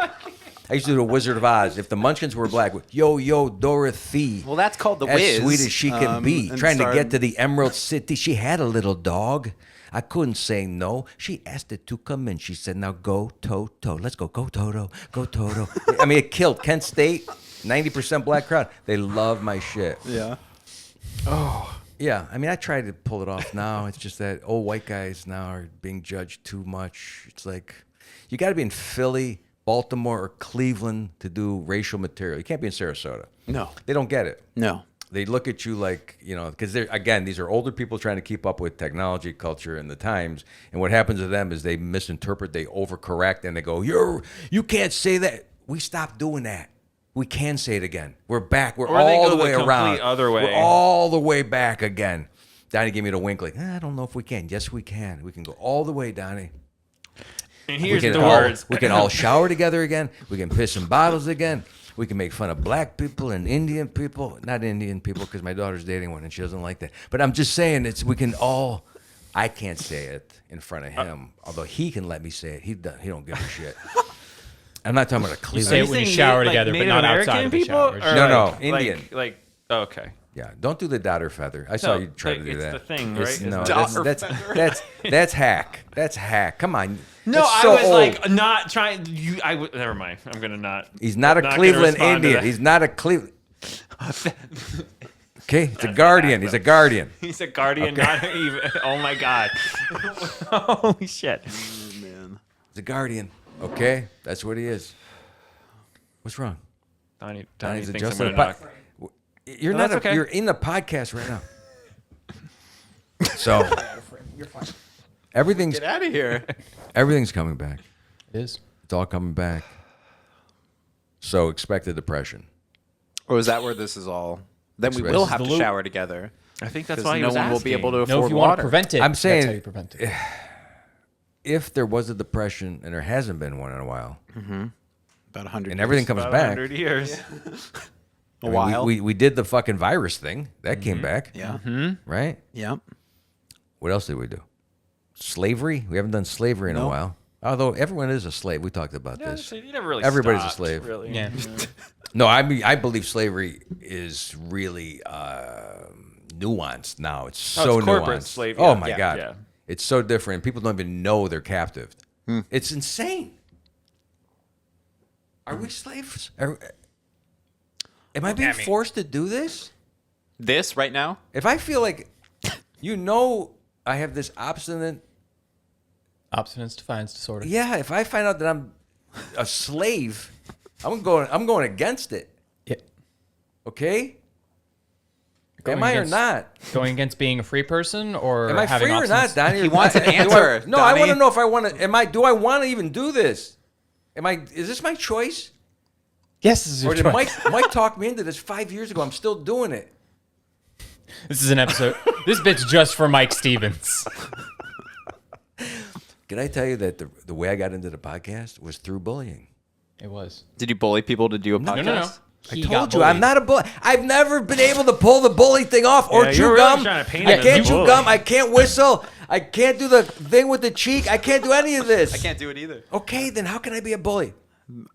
I used to do the Wizard of Oz. If the Munchkins were black, yo, Dorothy. Well, that's called The as Wiz. sweet as she can be. and Trying to starred- get to the Emerald City. She had a little dog. I couldn't say no. She asked it to come in. She said, now go, Toto. Let's go. Go, Toto. Go, Toto. I mean, it killed Kent State. 90% black crowd. They love my shit. Yeah. Yeah, I mean, I try to pull it off now. It's just that old white guys now are being judged too much. It's like, you got to be in Philly, Baltimore, or Cleveland to do racial material. You can't be in Sarasota. No. They don't get it. No. They look at you like, you know, because they're, again, these are older people trying to keep up with technology, culture, and the times. And what happens to them is they misinterpret, they overcorrect, and they go, you can't say that. We stopped doing that. We can say it again. We're back. We're Or they all go the way the complete around. other way. We're all the way back again. Donnie gave me the wink like, I don't know if we can. Yes, we can. We can go all the way, Donnie. And here's we the can words. We can all shower together again. We can piss in bottles again. We can make fun of black people and Indian people. Not Indian people because my daughter's dating one and she doesn't like that. But I'm just saying we can all. I can't say it in front of him, although he can let me say it. He don't give a shit. I'm not talking about a You Cleveland. say it when you shower together, but Native not American outside of the people? shower. Or No, Indian. Okay. Yeah, don't do the daughter feather. I saw you try to do it's that. the thing, It's- right? No, It's that's hack. That's hack. Come on. No, That's I so was old. like not trying. Never mind. I'm gonna not. He's not a gonna Cleveland respond to Indian. that. He's not a Cleveland. Okay, it's a guardian. He's a guardian. He's a guardian, not even. Oh my god! Holy shit! He's a guardian. Okay, that's what he is. What's wrong? Donnie Donnie's thinks I'm adjusting gonna the knock. You're No, not. that's okay. You're in the podcast right now. So everything's Get out of here. everything's coming back. It is. It's all coming back. So expect a depression. Or is that where this is all? Then we This will is have the to loop. shower together. I think that's Because why he no was one will be able to asking. afford No, if you want water. to prevent it, I'm saying- that's how you prevent it. If there was a depression, and there hasn't been one in a while, About 100 and everything comes About back. 100 years. I mean, while. we did the fucking virus thing. That came back. Yeah. Right? Yeah. What else did we do? Slavery? We haven't done slavery in a No. while. Although everyone is a slave. We talked about Yeah, this. so you never really Everybody's a stopped, slave. Really. Yeah. No, I mean, I believe slavery is really nuanced now. It's so it's corporate nuanced. slave, Oh yeah. my Yeah. God. Yeah. It's so different. People don't even know they're captive. It's insane. Are we slaves? Am I being forced to do this? This right now? If I feel like, I have this obstinate. Abstinence defiance disorder. Yeah, if I find out that I'm a slave, I'm going against it. Yeah. Okay? Going Am I or against- not? Going against being a free person or Am I having free or not, abstinence? Donnie? He wants an Do I- answer, No, I want to Donnie. know if I want to. Do I want to even do this? Is this my choice? Yes, this is Or your did choice. Mike talk me into this 5 years ago? I'm still doing it. This is an episode. This bit's just for Mike Stevens. Can I tell you that the way I got into the podcast was through bullying? It was. Did you bully people to do a podcast? No. I He told got you, I'm bullied. not a bully. I've never been able to pull the bully thing off or Yeah, chew you're really gum. trying to paint I him as can't a chew bully. gum. I can't whistle. I can't do the thing with the cheek. I can't do any of this. I can't do it either. Okay, then how can I be a bully? You're I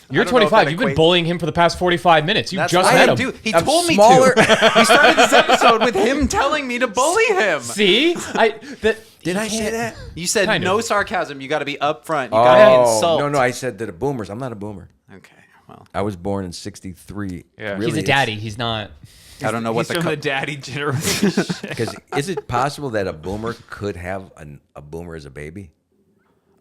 don't know if 25. that You've been equates- bullying him for the past 45 minutes. You That's just what met I him. do. He I'm told me smaller. to. We started this episode with him telling me to bully him. See? Did I say that? You said Kind no of. sarcasm. You got to be upfront. You got to insult. No, I said to the boomers. I'm not a boomer. Okay. Well, I was born in '63. Yeah. He's a daddy. He's not. I don't know what He's the from the daddy generation. Because is it possible that a boomer could have a boomer as a baby?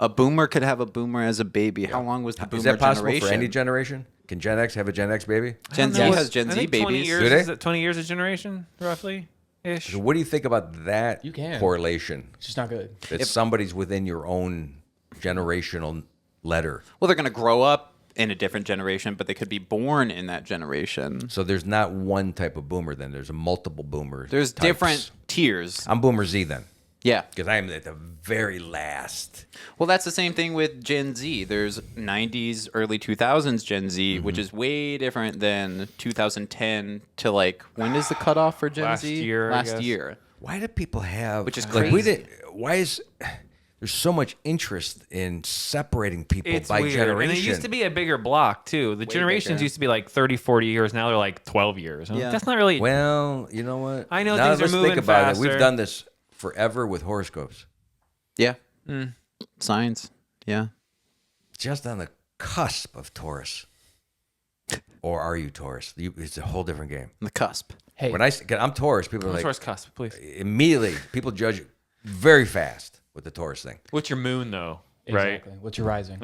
a boomer could have a boomer as a baby. How long was the boomer Is that possible generation? for any generation? Can Gen X have a Gen X baby? Gen Z Yes. has Gen I Z think 20 babies. years, Do they? Is it 20 years a generation, roughly? Ish. So what do you think about that You can. correlation? It's just not good. That somebody's within your own generational letter. Well, they're going to grow up in a different generation, but they could be born in that generation. So there's not one type of boomer then. There's a multiple boomer. There's types. different tiers. I'm Boomer Z then. Yeah. Because I am at the very last. Well, that's the same thing with Gen Z. There's 90s, early 2000s Gen Z, which is way different than 2010 to like, when is the cutoff for Gen Last Z? year, I Last guess. year. Why do people have Which is like we crazy. did? Why is there's so much interest in separating people It's by weird. generation? And it used to be a bigger block, too. The generations bigger. used to be like 30, 40 years. Now they're like 12 years. Yeah. That's not really... Well, you know what? I know now things are let's moving think about it. faster. We've done this forever with horoscopes. Yeah. Science. Yeah. Just on the cusp of Taurus. Or are you Taurus? It's a whole different game. On the cusp. Hey, When I'm Taurus, people are like, Source cusp, please. immediately, people judge it very fast with the Taurus thing. What's your moon, though? Right? exactly. What's your rising?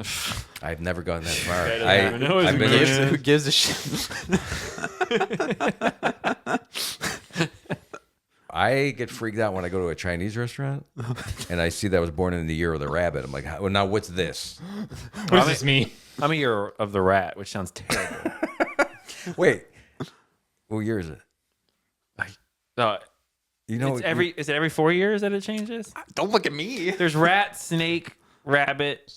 I've never gone that far. doesn't even know his I've been moon. Who gives a shit? I get freaked out when I go to a Chinese restaurant and I see that I was born in the year of the rabbit. I'm like, well, now what's this? What does this mean? I'm a year of the rat, which sounds terrible. Wait. What year is it? You know, Is it every 4 years that it changes? Don't look at me. There's rat, snake, rabbit,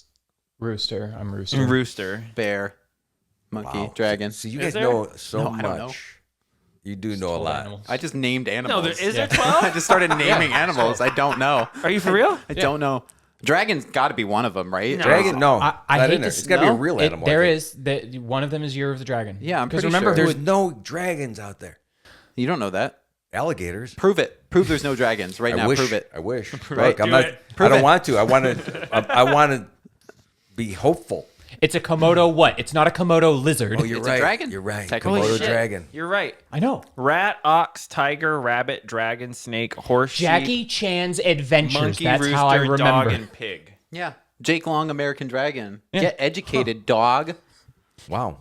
Rooster. I'm rooster. and rooster. Bear, monkey, wow. dragon. So you Is guys there? know so No, I much. don't know. You do know a lot. Animals. I just named animals. No, is there I 12? just started naming animals. I don't know. Are you for real? I don't know. Dragon's got to be one of them, right? No. Dragon? No, I not hate in there. to It's got to be a no, real it- animal. There I think. is that one of them is Year of the Dragon. Yeah, I'm because pretty remember sure. who There's no dragons out there. You don't know that. Alligators. Prove it. Prove there's no dragons right now. I wish. Prove it. I wish. Right, Look, I'm do not. it. I Prove don't it. want to. I want to. I want to be hopeful. It's a Komodo what? It's not a Komodo lizard. Oh, you're It's a right. dragon. You're right. Technically. Komodo Holy shit. dragon. You're right. I know. Rat, ox, tiger, rabbit, dragon, snake, horse, Jackie sheep, Chan's Adventures. monkey, That's rooster, how I remember. dog, and pig. Yeah. Jake Long, American Dragon. Get educated, dog. Wow.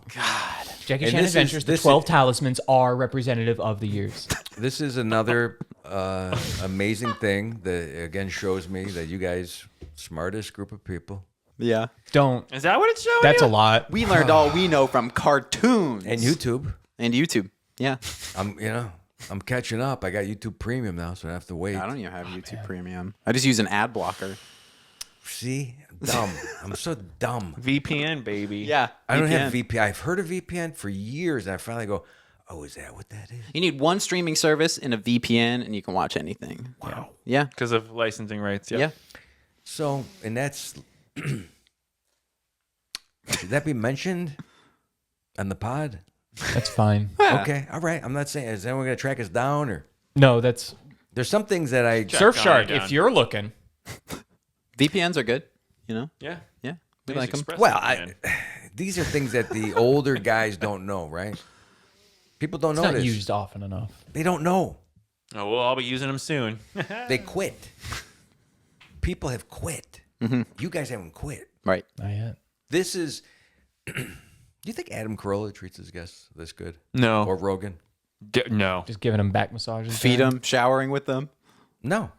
Jackie And Chan this is- Adventures. The this 12 is- talismans are representative of the years. This is another amazing thing that again shows me that you guys smartest group of people Yeah. Don't. Is that what it's showing? That's you? a lot. We learned all we know from cartoons and YouTube. and YouTube. Yeah. I'm catching up. I got YouTube Premium now, so I don't have to wait. I don't even have YouTube Premium. I just use an ad blocker. See, dumb. I'm so dumb. VPN, baby. Yeah. I don't have VPN. I've heard of VPN for years, and I finally go, "Oh, is that what that is?" You need one streaming service and a VPN, and you can watch anything. Wow. Yeah. Because of licensing rights. Yeah. So, and that's should that be mentioned on the pod? That's fine. Okay, all right. I'm not saying is anyone going to track us down or No, that's there's some things that I Surfshark. down. If you're looking, VPNs are good. You know. Yeah. Yeah. We Nice like them. Express well, VPN. these are things that the older guys don't know, right? People don't it's know not this. used often enough. They don't know. Oh, well, I'll be using them soon. They quit. People have quit. Mm-hmm. You guys haven't quit. Right. Not yet. This is. Do you think Adam Carolla treats his guests this good? No. Or Rogan? No. Just giving them back massages. Feed there. them, showering with them. No.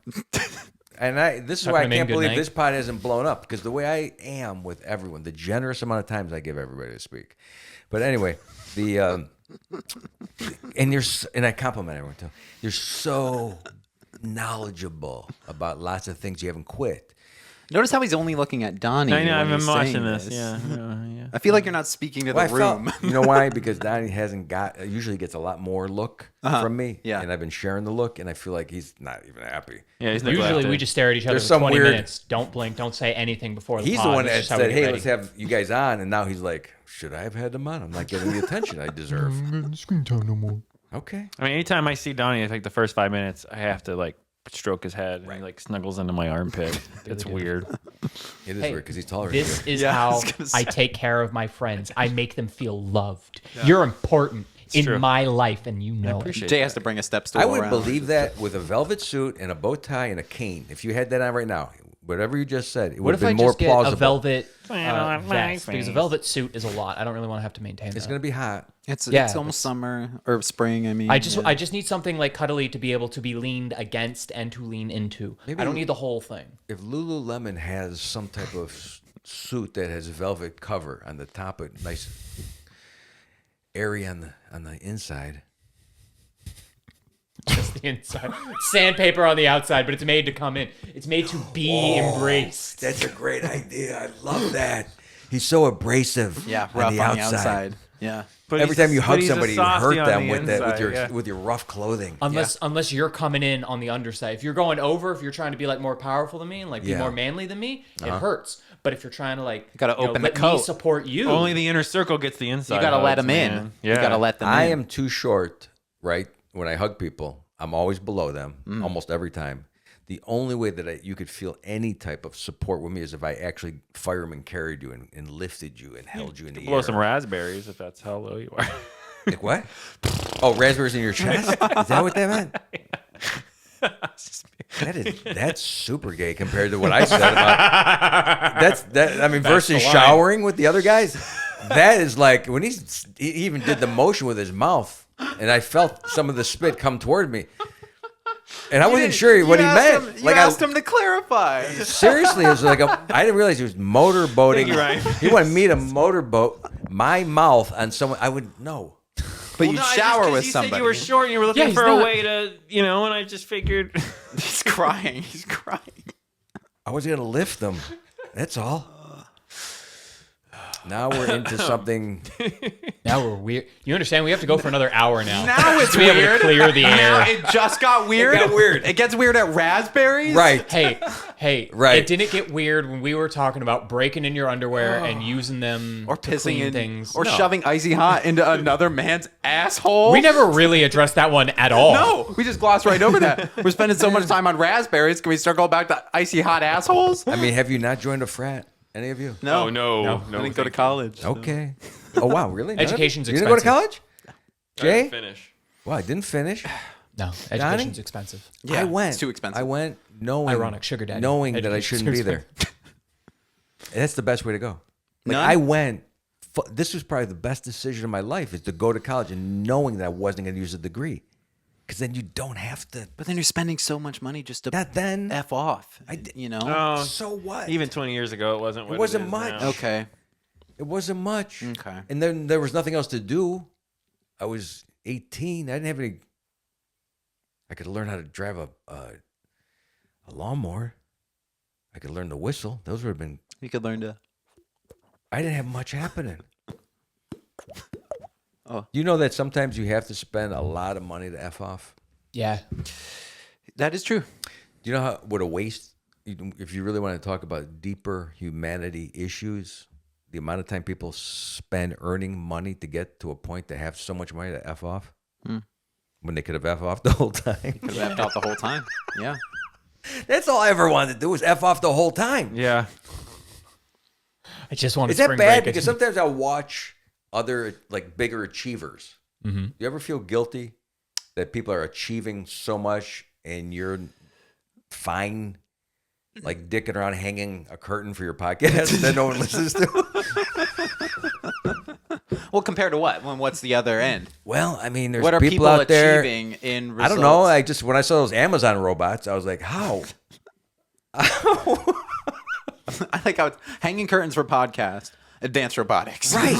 And this is Tuck why I them in, can't good believe night. this pod hasn't blown up because the way I am with everyone, the generous amount of times I give everybody to speak. But anyway, and I compliment everyone too. You're so knowledgeable about lots of things you haven't quit. Notice how he's only looking at Donnie. I know. when I've been he's watching saying this. Yeah. I feel like you're not speaking to Well, the room. you know why? Because Donnie hasn't got. Usually gets a lot more look from me. Yeah. and I've been sharing the look, and I feel like he's not even happy. Yeah. He's Usually neglected. we just stare at each other There's for some 20 weird- minutes. Don't blink. Don't say anything before the He's pod. the one That's that just how we said, get "Hey, ready." let's have you guys on," and now he's like, "Should I have had them on? I'm not getting the attention I deserve." Screen time no more. Okay. I mean, anytime I see Donnie, like the first 5 minutes, I have to like stroke his head and he like snuggles into my armpit. It's weird. It is Hey, weird because he's taller. This than you. is Yeah, I how was gonna say. I take care of my friends. I make them feel loved. You're important in true. my life, and you know it. Jay has to bring a step stool I would around. believe that with a velvet suit and a bow tie and a cane. If you had that on right now, whatever you just said, it What would if have I been more just get plausible. a velvet on my vest? Because a face. velvet suit is a lot. I don't really want to have to maintain It's that. gonna be hot. It's Yeah, almost summer or spring. I mean, I just yeah. I just need something like cuddly to be able to be leaned against and to lean into. Maybe- I don't need the whole thing. If Lululemon has some type of suit that has velvet cover on the top, a nice area on the inside. Just the inside. Sandpaper on the outside, but it's made to come in. It's made to be embraced. That's a great idea. I love that. He's so abrasive. yeah, rough on the outside. Yeah. But Every he's- time you but hug he's a somebody, you softy hurt on them the with that inside, with your rough clothing. Unless you're coming in on the underside. If you're going over, if you're trying to be like more powerful than me and like be Yeah. more manly than me, it hurts. But if you're trying to like gotta open the let me coat. support you. Only the inner circle gets the inside. You gotta let hugs, them in. man. You gotta let them in. I am too short, right? When I hug people, I'm always below them Mm. almost every time. The only way that you could feel any type of support with me is if I actually fireman carried you and lifted you and held you in the Blow air. some raspberries if that's how low you are. Like what? Oh, raspberries in your chest? Is that what that meant? That's super gay compared to what I said about I mean, versus the line. showering with the other guys. That is like when he even did the motion with his mouth, and I felt some of the spit come toward me, and I wasn't sure what he meant. You asked him to clarify. Seriously, it was like I didn't realize he was motorboating. Thank you, Ryan. He wanted me to motorboat my mouth on someone. I would no. But you shower with You somebody. said you were short and you were looking Yeah, he's for not. a way to, and I just figured. He's crying. He's crying. I was going to lift them. That's all. Now we're into something. Now we're weird. You understand? We have to go for another hour now. Now it's to be able to weird. clear the Now air. it just got weird. It got weird. It gets weird at raspberries. Right. Hey, Right. It didn't get weird when we were talking about breaking in your underwear and using them Or to pissing clean in things. or No. shoving icy hot into another man's asshole. We never really addressed that one at all. No, we just glossed right over that. We're spending so much time on raspberries. Can we start going back to icy hot assholes? I mean, have you not joined a frat? Any of you? No, no. I didn't go to college. Okay. Oh, wow. Really? None of you? Education's You didn't go to expensive. college? Jay? Finish. Well, I didn't finish. No, education's expensive. Yeah, I went. it's too expensive. I went knowing. Ironic, sugar daddy. Knowing that I Education's shouldn't be there. expensive. That's the best way to go. Like, None? I went. This was probably the best decision of my life is to go to college and knowing that I wasn't going to use a degree. Because then you don't have to. But then you're spending so much money just to Not then. F off. Oh, So what? even 20 years ago, it wasn't. What wasn't is much. now. Okay. It wasn't much. Okay. And then there was nothing else to do. I was 18. I didn't have any. I could learn how to drive a lawnmower. I could learn to whistle. Those would have been. You could learn to. I didn't have much happening. Oh. You know that sometimes you have to spend a lot of money to F off? Yeah. That is true. Do you know how what a waste, if you really want to talk about deeper humanity issues, the amount of time people spend earning money to get to a point to have so much money to F off? When they could have F off the whole time. Could have F'd out the whole time. Yeah. That's all I ever wanted to do was F off the whole time. Yeah. I just want Is to that bad? Because sometimes I'll watch other like bigger achievers. Mm-hmm. Do you ever feel guilty that people are achieving so much and you're fine, like dicking around hanging a curtain for your podcast that no one listens to? Well, compared to what? What's the other end? Well, I mean, there's What are people people out there. achieving in results? I don't know. I just when I saw those Amazon robots, I was like, how? I like how it's hanging curtains for podcast. Advanced robotics. Right.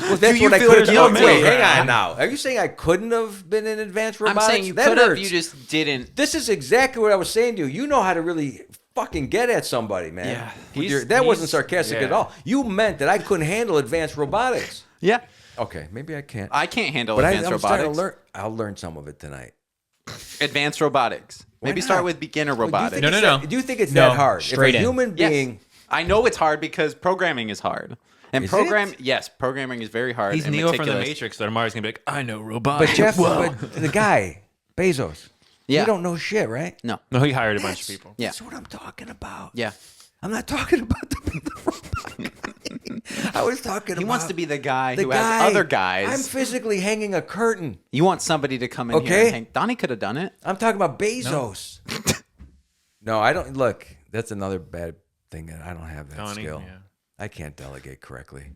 Well, that's you what I feel could have done. guilty? Wait, hang on now. Are you saying I couldn't have been in advanced I'm robotics? saying you That could have. hurts. You just didn't. This is exactly what I was saying to you. You know how to really fucking get at somebody, man. Yeah. That wasn't sarcastic at all. You meant that I couldn't handle advanced robotics. Yeah. Okay, maybe I can't. I can't handle But advanced I'm starting robotics. to learn. I'll learn some of it tonight. Advanced robotics. Maybe not? start with beginner robotics. No. Do you think it's No, that hard? straight if a in. human Yes. being, I know it's hard because programming is hard. And Is yes, programming is very hard. He's and Neo from the meticulous. Matrix, so tomorrow's gonna be like, I know robotics. but Jeff, but the guy, Bezos, Yeah. you don't know shit, right? No. No, he hired a bunch of people. Yeah. That's what I'm talking about. Yeah. I'm not talking about the robot. I was talking about. He wants to be the guy the who guy. has other guys. I'm physically hanging a curtain. You want somebody to come in here Okay. and hang. Donnie could have done it. I'm talking about Bezos. No, I don't. Look, that's another bad thing. I don't have that Donnie, skill. yeah. I can't delegate correctly.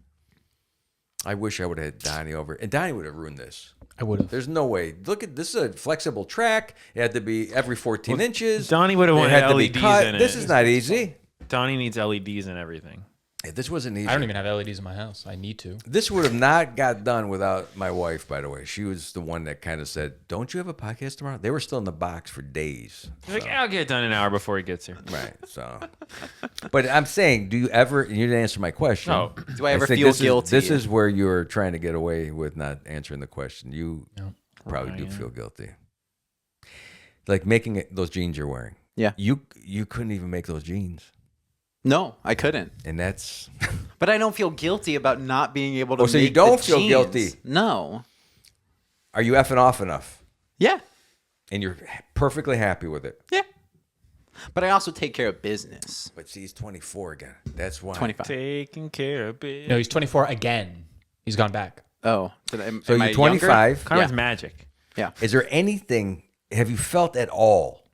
I wish I would have had Donnie over. And Donnie would have ruined this. I would have. There's no way. Look at this is a flexible track. It had to be every 14 inches. Donnie would have It wanted had to be LEDs cut. in it. This is not easy. Donnie needs LEDs and everything. Hey, this wasn't easy. I don't even have LEDs in my house. I need to. This would have not got done without my wife, by the way. She was the one that kind of said, don't you have a podcast tomorrow? They were still in the box for days. He's like, I'll get it done an hour before he gets here. Right. So, but I'm saying, do you ever, and you didn't answer my question. No. Do I ever think feel this guilty? This is where you're trying to get away with not answering the question. You probably do feel guilty. Like making it, those jeans you're wearing. Yeah. You couldn't even make those jeans. No, I couldn't. And that's, But I don't feel guilty about not being able to. Oh, so you make don't the feel jeans. guilty? No. are you effing off enough? Yeah. And you're perfectly happy with it. Yeah. But I also take care of business. But see, he's 24 again. That's why. 25. Taking care of it. No, he's 24 again. He's gone back. Oh. So am you're I 25. Carmen's Yeah. magic. Yeah. Is there anything, have you felt at all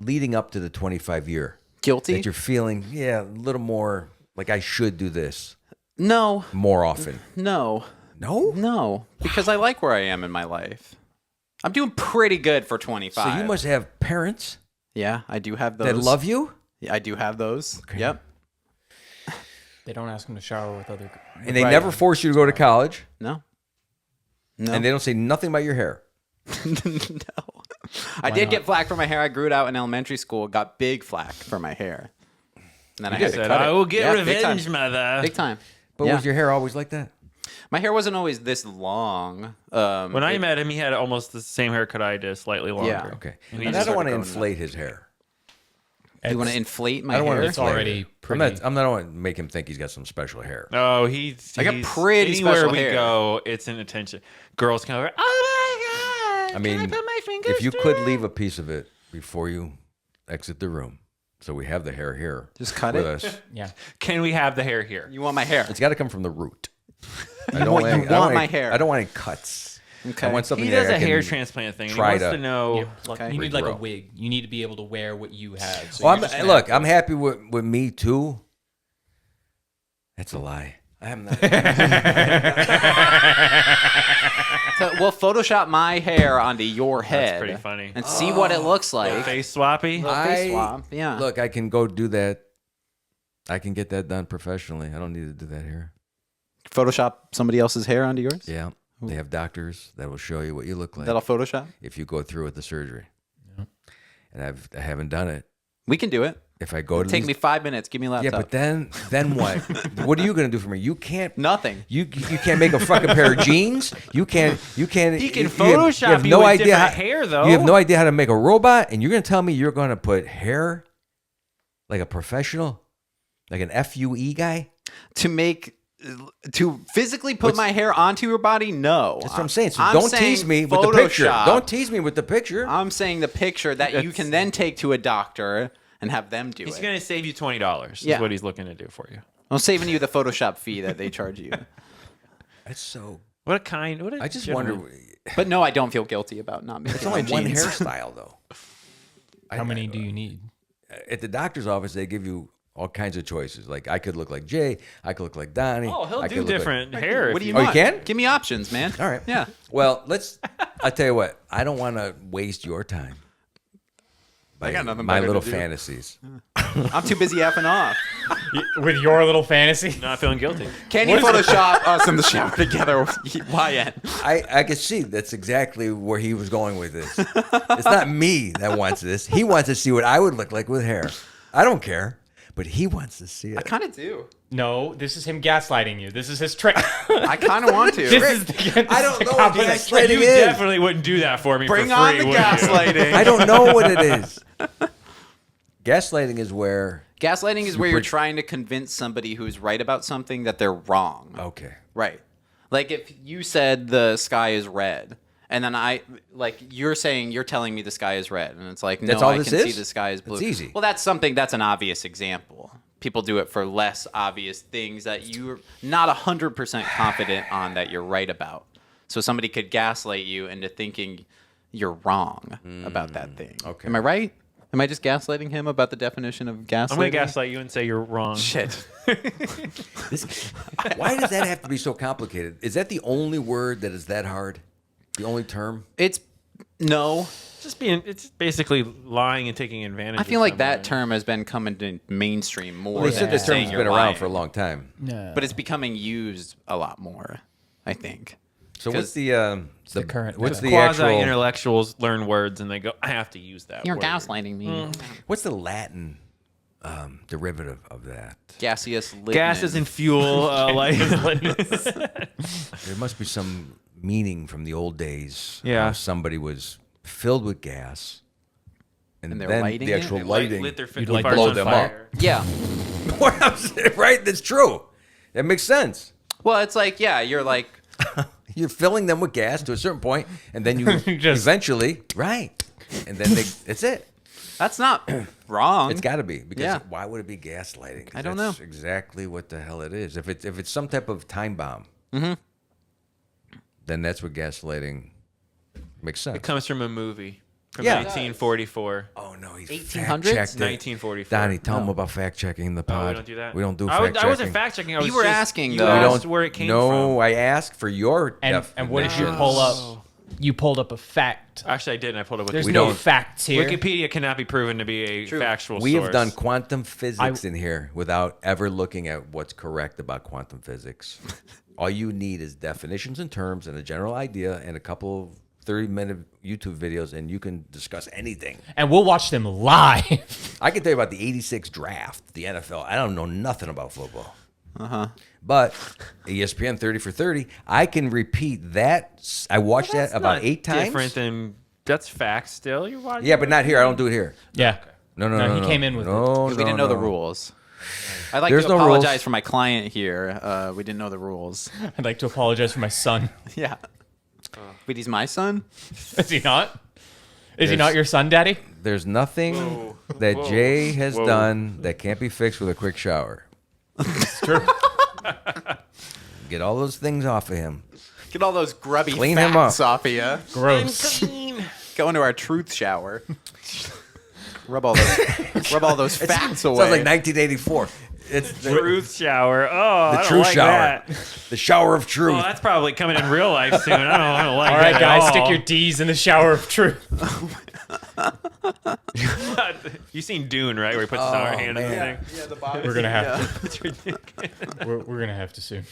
leading up to the 25 year Guilty? that you're feeling, yeah, a little more like I should do this No. more often? No. No? No. Because I like where I am in my life. I'm doing pretty good for 25. So you must have parents Yeah, I do have those. that love you? Yeah, I do have those. Yep. They don't ask him to shower with other. And they Right. never force you to go to college. No. No. And they don't say nothing about your hair. No. I did get flack for my hair. I grew it out in elementary school. Got big flack for my hair. And then I had to Said, cut it. I will get Yeah, big revenge, time. mother. Big time. But Yeah. was your hair always like that? My hair wasn't always this long. When I met him, he had almost the same haircut I did, slightly longer. Yeah. Okay. And he And just I don't want to started growing inflate his hair. You want to inflate my I don't want hair? to It's inflate already it. pretty. I'm not want to make him think he's got some special hair. Oh, I got pretty anywhere special we hair. go, it's an attention. Girls come over. Oh my god! I mean, can I put my fingers if you through could it?" leave a piece of it before you exit the room, so we have the hair here. Just cut with it? us. Yeah. Can we have the hair here? You want my hair? It's got to come from the root. You want my hair. I don't want any cuts. Okay. I want something He that does I a hair can transplant thing. And he try wants to- to know. Okay. You need like a regrow. wig. You need to be able to wear what you have. So Well, you're just gonna look, have I'm happy with me too. That's a lie. I am not. So, well, Photoshop my hair onto your head. pretty funny. And see what it looks like. Face swappy. Little face swap. Yeah. Look, I can go do that. I can get that done professionally. I don't need to do that here. Photoshop somebody else's hair onto yours? Yeah, they have doctors that will show you what you look like That'll Photoshop? if you go through with the surgery. And I haven't done it. We can do it. If I go to Take these- me 5 minutes. Give me a yeah, laptop. but then what? What are you gonna do for me? You can't. Nothing. You can't make a fucking pair of jeans. You can't. He can you Photoshop you with different hair, though. You have no idea how to make a robot, and you're gonna tell me you're gonna put hair like a professional, like an FUE guy. To physically put my hair onto your body? No. That's what I'm saying. So I'm don't saying tease me with the picture. Photoshop. Don't tease me with the picture. I'm saying the picture that you can then take to a doctor and have them do He's it. going to save you $20. Yeah. Is what he's looking to do for you. I'm saving you the Photoshop fee that they charge you. That's so. What a kind. What a I just gentleman. wonder. But no, I don't feel guilty about not making It's only my one jeans. hairstyle though. How many do you need? At the doctor's office, they give you all kinds of choices. Like I could look like Jay. I could look like Donnie. Oh, he'll I do could look like- different hair. What if do you Oh, you want? can? Give me options, man. All right. Yeah. Well, I'll tell you what. I don't want to waste your time. I got nothing my better to little do. fantasies. I'm too busy effing off. With your little fantasy? Not feeling guilty. Can you Photoshop us in the shower together? YN. I could see that's exactly where he was going with this. It's not me that wants this. He wants to see what I would look like with hair. I don't care, but he wants to see I it. kind of do. No, this is him gaslighting you. This is his trick. I kind of want to. This is the, I don't know copy what that gaslighting You is. definitely wouldn't do that for me Bring for on free, the would you? gaslighting. I don't know what it is. Gaslighting is where. Gaslighting is where you're trying to convince somebody who's right about something that they're wrong. Okay. Right. Like if you said the sky is red, and then you're telling me the sky is red, and it's like, no, That's all I this can see is? the sky is blue. That's easy. Well, that's an obvious example. People do it for less obvious things that you're not 100% confident on that you're right about. So somebody could gaslight you into thinking you're wrong about that thing. Okay. Am I right? Am I just gaslighting him about the definition of gaslighting? I'm going to gaslight you and say you're wrong. Shit. Why does that have to be so complicated? Is that the only word that is that hard? The only term? It's no. It's basically lying and taking advantage. I feel of like that somebody. term has been coming to mainstream more. They said than this saying term's you're been around lying. for a long time. But it's becoming used a lot more, I think. So what's 'Cause the current- What's the Quasi actual? intellectuals learn words and they go, I have to use that. You're word. gaslighting me. What's the Latin derivative of that? Gaseous lignin. Gases and fuel, like There must be some meaning from the old days. Yeah. How somebody was filled with gas, and they're then lighting the it? actual They lighting. lit their You'd like farts blow on them fire. Yeah. What I'm saying, right? That's true. That makes sense. Well, it's like, yeah, you're like, You're filling them with gas to a certain point, and then you Just- eventually, right? And then that's it. that's not wrong. It's got to be because Yeah. why would it be gaslighting? 'Cause I don't that's know. exactly what the hell it is. If it's some type of time bomb, then that's what gaslighting makes sense. It comes from a movie from Yeah. 1944. Oh no, he's 1800s? fact checked it. 1944. Donnie, tell him about fact checking the Oh, pod. we don't do that. We don't do I fact checking. wasn't fact checking. I was You were just- asking, you though. We asked don't where it came no, from. I asked for your And what did you definition. pull up? you pulled up a fact. Actually, I did, and I pulled up There's Wikipedia. no facts here. Wikipedia cannot be proven to be a factual We source. have done quantum physics in here without ever looking at what's correct about quantum physics. All you need is definitions and terms and a general idea and a couple of 30-minute YouTube videos, and you can discuss anything. And we'll watch them live. I can tell you about the 86 draft, the NFL. I don't know nothing about football. But ESPN 30 for 30, I can repeat that. I watched that about 8 times. Different than that's facts. Still, you're watching. Yeah, but not here. I don't do it here. Yeah. No. He came in with it. no, We didn't know the rules. I'd like There's to no apologize rules. for my client here. We didn't know the rules. I'd like to apologize for my son. Yeah. Wait, he's my son? Is he not? Is he There's- not your son, Daddy? There's nothing that Jay has done that can't be fixed with a quick shower. It's true. Get all those things off of him. Get all those grubby Clean him facts up. off of you. Gross. Go into our truth shower. rub all those facts away. Sounds like 1984. It's the Truth shower. Oh, I don't truth like shower. that. The shower of truth. Oh, that's probably coming in real life soon. I don't like All that right, at guys, all. stick your D's in the shower of truth. You seen Dune, right? Where he puts his hand in the man. thing. yeah, the bottom. We're gonna have to. It's ridiculous. We're gonna have to soon.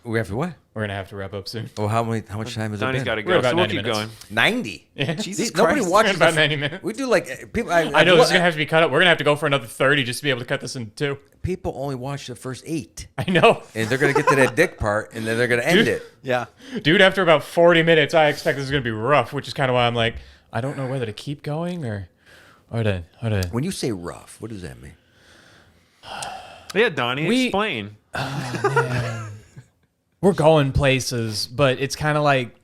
We have to what? We're gonna have to wrap up soon. Oh, how much time has it Donnie's been? got to We're go, about so we'll 90 keep minutes. going. 90. Jesus Nobody Christ. watches About the- 90 minutes. We do like people. I know this is gonna have to be cut up. We're gonna have to go for another 30 just to be able to cut this in two. People only watch the first 8, I know, and they're gonna get to that dick part, and then they're gonna end it. Yeah. dude. After about 40 minutes, I expect this is gonna be rough, which is kind of why I'm like, I don't know whether to keep going or to. When you say rough, what does that mean? Yeah, Donnie, We- explain. We're going places, but it's kind of like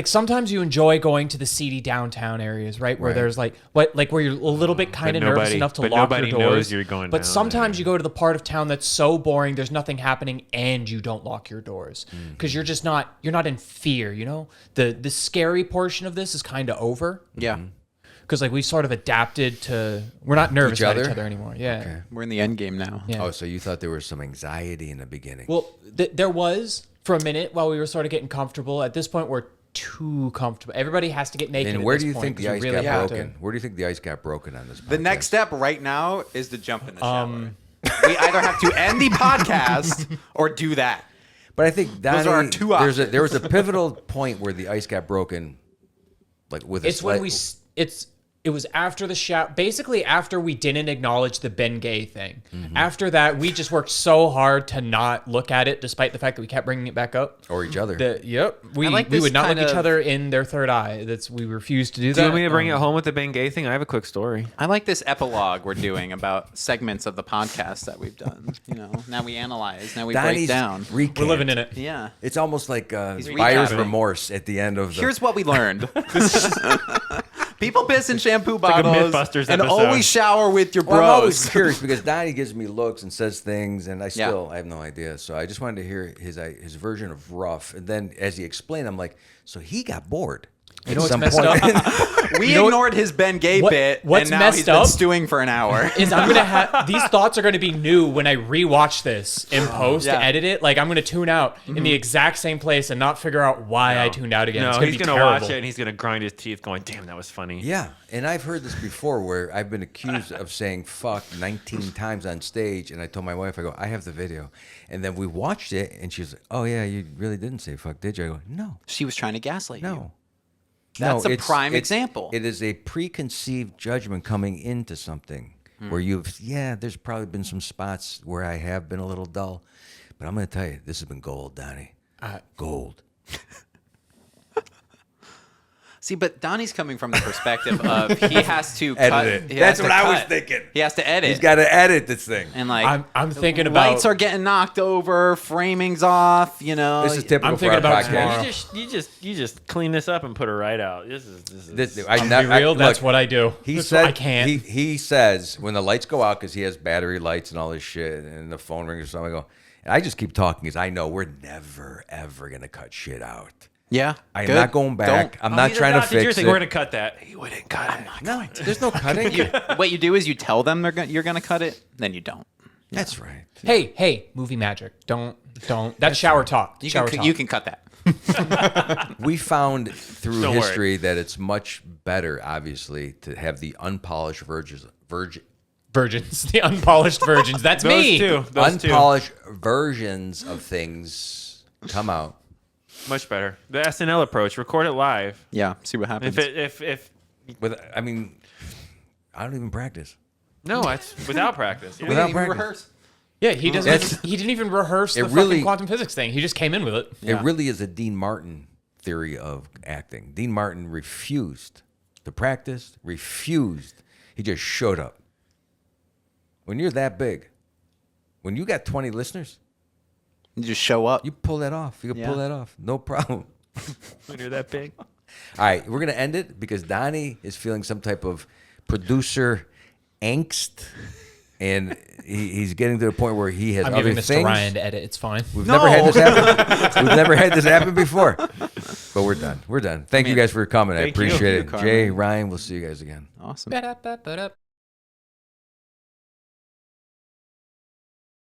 sometimes you enjoy going to the seedy downtown areas, right? Where Right. there's like where you're a little bit kind of nervous nobody- enough to but lock nobody your doors. knows you're going But down sometimes there. you go to the part of town that's so boring, there's nothing happening, and you don't lock your doors because you're not in fear. You know, the scary portion of this is kind of over Yeah. because like we sort of adapted to we're not nervous Each about other? each other anymore. Yeah. Okay. We're in the end game now. Yeah. Oh, so you thought there was some anxiety in the beginning? Well, there was for a minute while we were sort of getting comfortable. At this point, we're too comfortable. Everybody has to get naked. and at where this do you point think the 'cause ice we really got have to- broken? Where do you think the ice got broken on this? The podcast? next step right now is to jump in the shower. We either have to end the podcast or do that. But I think Donnie, Those are our two there was a pivotal point where the ice got broken, like with. It's when it was after the shout. Basically, after we didn't acknowledge the Ben Gay thing. After that, we just worked so hard to not look at it, despite the fact that we kept bringing it back up. or each other. We like we this would not look kind each of- other in their third eye. We refused to do that. Do you want me to bring it home with the Ben Gay thing? I have a quick story. I like this epilogue we're doing about segments of the podcast that we've done. You know, now we analyze, now we break Donnie's down. recant. We're living in it. Yeah. It's almost like He's buyer's recapping. remorse at the end of the. Here's what we learned. People piss in shampoo like a bottles Mythbusters and episode. always shower with your Well, I'm always bros. curious because Donnie gives me looks and says things, and I Yeah. have no idea. So I just wanted to hear his version of rough. And then as he explained, I'm like, so he got bored. You know what's messed up? We You know what- ignored his Ben Gay bit, what's and now he's messed been up? stewing for an hour. Is I'm gonna have these thoughts are gonna be new when I rewatch this in post Yeah. to edit it. Like I'm gonna tune out in the exact same place and not figure out why I tuned out again. No, it's gonna he's be gonna terrible. watch it and he's gonna grind his teeth, going, "Damn, that was funny." Yeah, and I've heard this before where I've been accused of saying fuck 19 times on stage, and I told my wife, I go, I have the video. And then we watched it, and she's like, oh yeah, you really didn't say fuck, did you? I go, no, She was trying to gaslight you. no. That's a it's- prime it's- example. It is a preconceived judgment coming into something where there's probably been some spots where I have been a little dull, but I'm going to tell you, this has been gold, Donnie. Gold. See, but Donnie's coming from the perspective of he has to Edit cut. it. he That's has to what I was cut. thinking. He has to edit. He's got to edit this thing. and like I'm thinking about lights are getting knocked over, framing's off. You know, This is typical I'm for thinking our about podcast. tomorrow. You just clean this up and put it right out. This is I'm be real. That's what I do. He That's said what I can't. He says when the lights go out because he has battery lights and all this shit, and the phone rings or something. I go, and I just keep talking because I know we're never ever gonna cut shit out. yeah. I am good. not going back. I'm not trying to fix it. We're gonna cut that. He wouldn't cut it. No, there's no cutting. What you do is you tell them you're gonna cut it, then you don't. That's right. Hey, movie magic. Don't. That's shower talk. Shower talk. You can cut that. We found through Don't worry. history that it's much better, obviously, to have the unpolished virgins, Virgins, the unpolished virgins. That's Those me. two. Those two. unpolished versions of things come out. Much better. The SNL approach. Record it live. Yeah, see what happens. If I don't even practice. no, it's without practice. Yeah. Without even practice. rehearse. Yeah, he doesn't. That's- He didn't even rehearse the It really- fucking quantum physics thing. He just came in with it. It really is a Dean Martin theory of acting. Dean Martin refused to practice, refused. He just showed up. When you're that big, when you got 20 listeners, You just show up. you pull that off. You can pull Yeah. that off. No problem. When you're that big. All right, we're going to end it because Donnie is feeling some type of producer angst, and he's getting to the point where he has I'm other giving Mr. things. Ryan to edit. It's fine. We've never had this happen. We've never had this happen before. But we're done. We're done. Thank you guys for coming. I Thank you. appreciate it. Thank you, Jay, Carmen. Ryan, we'll see you guys again. Awesome. Ba-da-ba-ba-da.